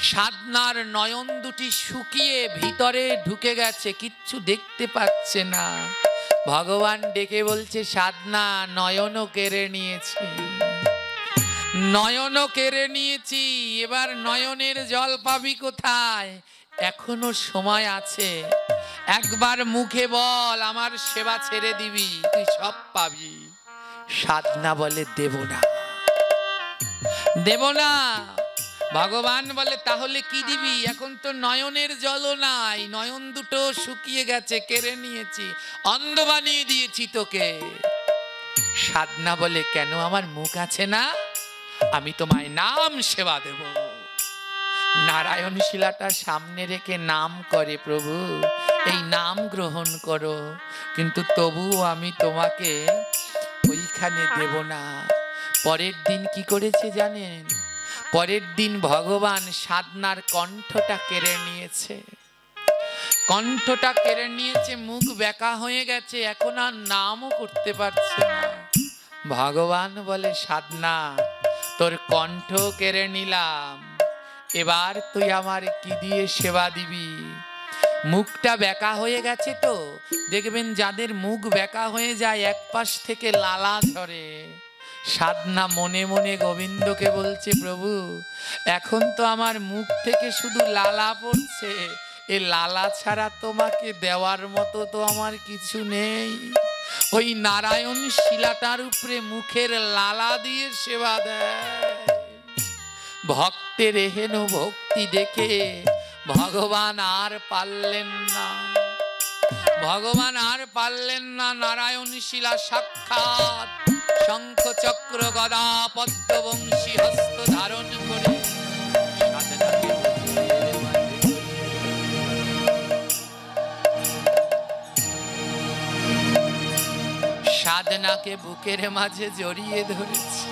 সাধনার নয়ন দুটি শুকিয়ে ভিতরে ঢুকে গেছে, কিচ্ছু দেখতে পাচ্ছে না। ভগবান ডেকে বলছে, সাধনা নয়নও কেড়ে নিয়েছি, নয়নও কেড়ে নিয়েছি, এবার নয়নের জল পাবি কোথায়? এখনো সময় আছে, একবার মুখে বল আমার সেবা ছেড়ে দিবি, তুই সব পাবি। সাধনা বলে, দেব না, দেব না। ভগবান বলে, তাহলে কি দিবি? এখন তো নয়নের জলও নাই, নয়ন দুটো শুকিয়ে গেছে, কেড়ে নিয়েছি, অন্ধ বানিয়ে দিয়েছি তোকে। সাধনা বলে, কেন? আমার মুখ আছে না, আমি তোমায় নাম সেবা দেব। নারায়ণ শিলাটা সামনে রেখে নাম করে, প্রভু এই নাম গ্রহণ করো, কিন্তু তবুও আমি তোমাকে ওইখানে দেব না। পরের দিন কি করেছে জানেন? পরের দিন ভগবান সাধনার কণ্ঠটা কেড়ে নিয়েছে, কণ্ঠটা কেড়ে নিয়েছে, মুখ বেঁকা হয়ে গেছে, এখন আর নামও করতে পারছে না। ভগবান বলে, সাধনা তোর কণ্ঠ কেড়ে নিলাম, এবার তুই আমার কি দিয়ে সেবা দিবি? মুখটা বেঁকা হয়ে গেছে তো, দেখবেন যাদের মুখ বেঁকা হয়ে যায় এক পাশ থেকে লালা ঝরে। সাধনা মনে মনে গোবিন্দকে বলছে, প্রভু এখন তো আমার মুখ থেকে শুধু লালা পড়ছে, এ লালা ছাড়া তোমাকে দেওয়ার মতো তো আমার কিছু নেই। ওই নারায়ণ শিলাটার উপরে মুখের লালা দিয়ে সেবা দেয়। ভক্তের এহেন ভক্তি দেখে ভগবান আর পারলেন না, ভগবান আর পারলেন না। নারায়ণ শিলা সাক্ষাৎ শঙ্খ চক্র গদা পদ্মবংশী হস্ত ধারণ করে সাধনাকে বুকের মাঝে জড়িয়ে ধরেছে।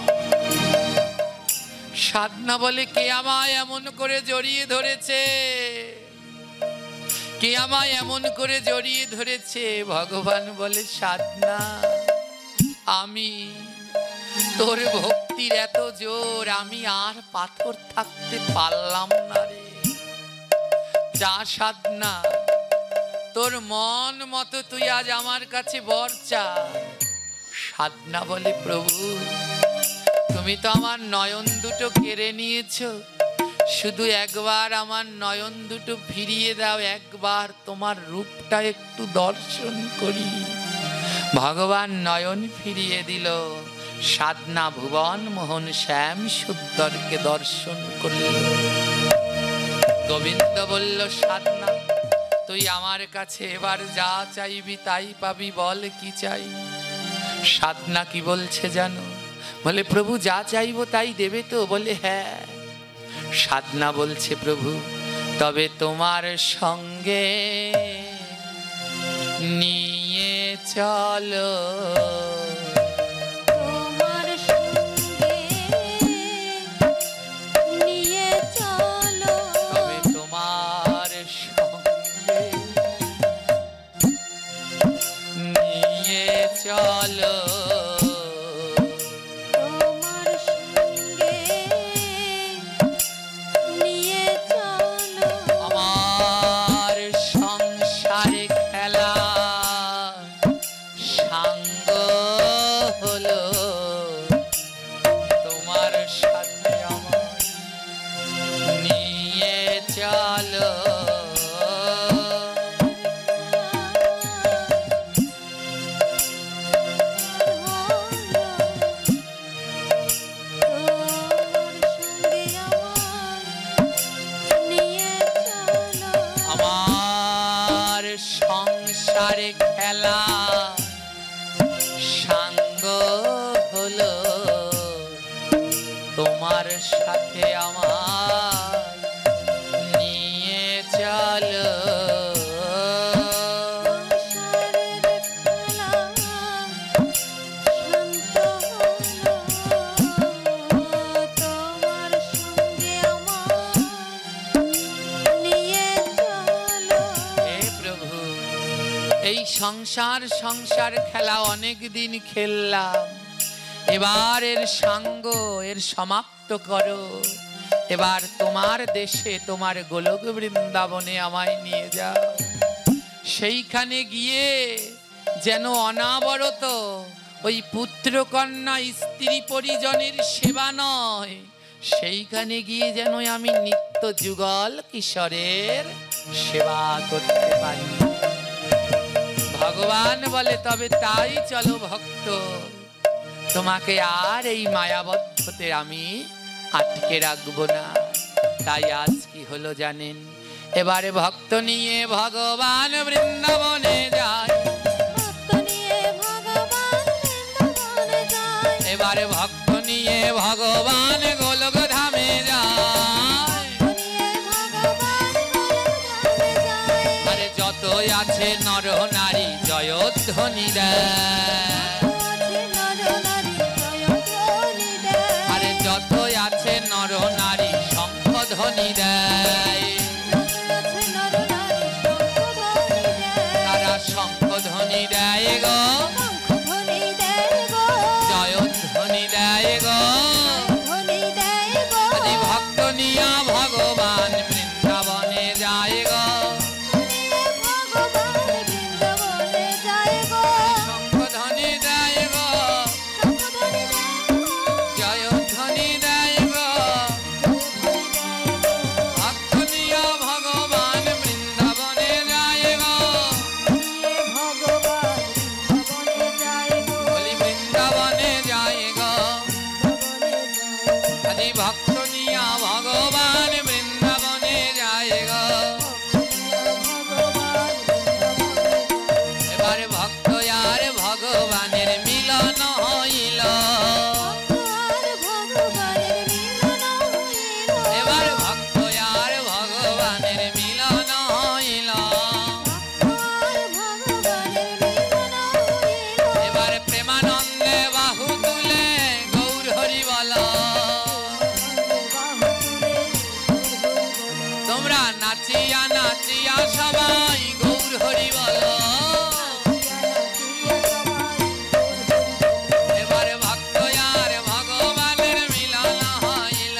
সাধনা বলে, কে আমায় এমন করে জড়িয়ে ধরেছে, কে আমায় এমন করে জড়িয়ে ধরেছে? ভগবান বলে, সাধনা আমি। তোর ভক্তির এত জোর, আমি আর পাথর থাকতে পারলাম না রে। যা সাধনা, তোর মন মতো তুই আজ আমার কাছে বর চা। সাধনা বলে, প্রভু তুমি তো আমার নয়ন দুটো কেড়ে নিয়েছো, শুধু একবার আমার নয়ন দুটো ফিরিয়ে দাও, একবার তোমার রূপটা একটু দর্শন করি। ভগবান নয়ন ফিরিয়ে দিল। সাধনা ভুবন মোহন শ্যাম সুন্দরকে দর্শন করল। গোবিন্দ বলল, সাধনা তুই আমার কাছে এবার যা চাইবি তাই পাবি, বল কি চাই? সাধনা কি বলছে জানো? বলে, প্রভু যা চাইবো তাই দেবে তো? বলে, হ্যাঁ। সাধনা বলছে, প্রভু তবে তোমার সঙ্গে নিয়ে চলো, তোমার সঙ্গে নিয়ে চলো, তবে তোমার সঙ্গে নিয়ে চলো, তোমার সঙ্গে নিয়ে চলো। আমার সংসারে খেলা সাঙ্গ হলো, তোমার সাথে আমার নিয়ে চলো। আমার সংসারে খেলা সাঙ্গ হলো, তোমার সাথে আমার নিয়ে চলো। এই সংসার সংসার খেলা অনেক দিন খেললাম, এবার এর সাঙ্গ এর সমাপ্ত করো। এবার তোমার দেশে তোমার গোলক বৃন্দাবনে আমায় নিয়ে যাও। সেইখানে গিয়ে যেন অনাবরত ওই পুত্র কন্যা স্ত্রী পরিজনের সেবা নয়, সেইখানে গিয়ে যেন আমি নিত্য যুগল কিশোরের সেবা করতে পারি। ভগবান বলে তবে তাই চলো ভক্ত, তোমাকে আর এই মায়াবদ্ধতে আমি আটকে রাখবো না। তাই আজ কি হলো জানেন, এবারে ভক্ত নিয়ে ভগবান বৃন্দাবনে যায়। এবারে ভক্ত নিয়ে ভগবান গোলক ধামে যায়। আরে যত আছে নর নারী জয়ধ্বনি দেয়। আরে যত আছে নর নারী শঙ্খধ্বনি দেয়। তারা শঙ্খধ্বনি দেয় গো, জয়ধ্বনি দেয় গো। আজ ভক্ত নিয়া ভগবান বৃন্দাবনে যায় গো। শঙ্খধ্বনি দেয় গো, জয়ধ্বনি দেয় গো। ভক্ত নিয়া ভগবান বৃন্দাবনে যায় গো। বলি বৃন্দাবনে যায় গো। আজ ভক্ত নিয়া ভগবান বৃন্দাবনে যায় গো। এবারে ভক্ত আর ভগবানের মিলন হইল। এবার ভক্ত আর ভগবানের মিলন হইল। এবারে প্রেমানন্দে বাহু তুলে গৌর হরি বল। তোমরা নাচিয়া নাচিয়া সবাই গৌর হরি বল। এবারে ভক্ত আর ভগবানের মিলন হইল।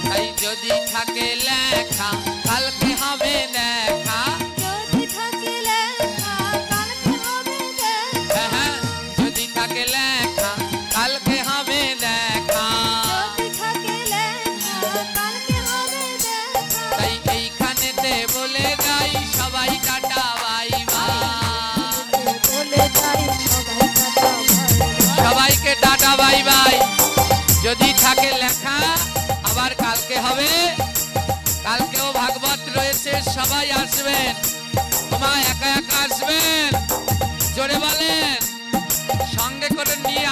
তাই যদি থাকে লেখা কালকে হবে দেখা। হ্যাঁ, যদি থাকে লেখা কালকে হবে দেখা। তাই এইখানেতে বলে যাই সবাই টাটা বাই বাই। সবাইকে টাটা বাই বাই। যদি থাকে লেখা আবার কালকে হবে। কালকেও ভাগবত রয়েছে, সবাই আসবেন। ওমা একা একা আসবেন, জোরে বলেন, সঙ্গে করে নিয়ে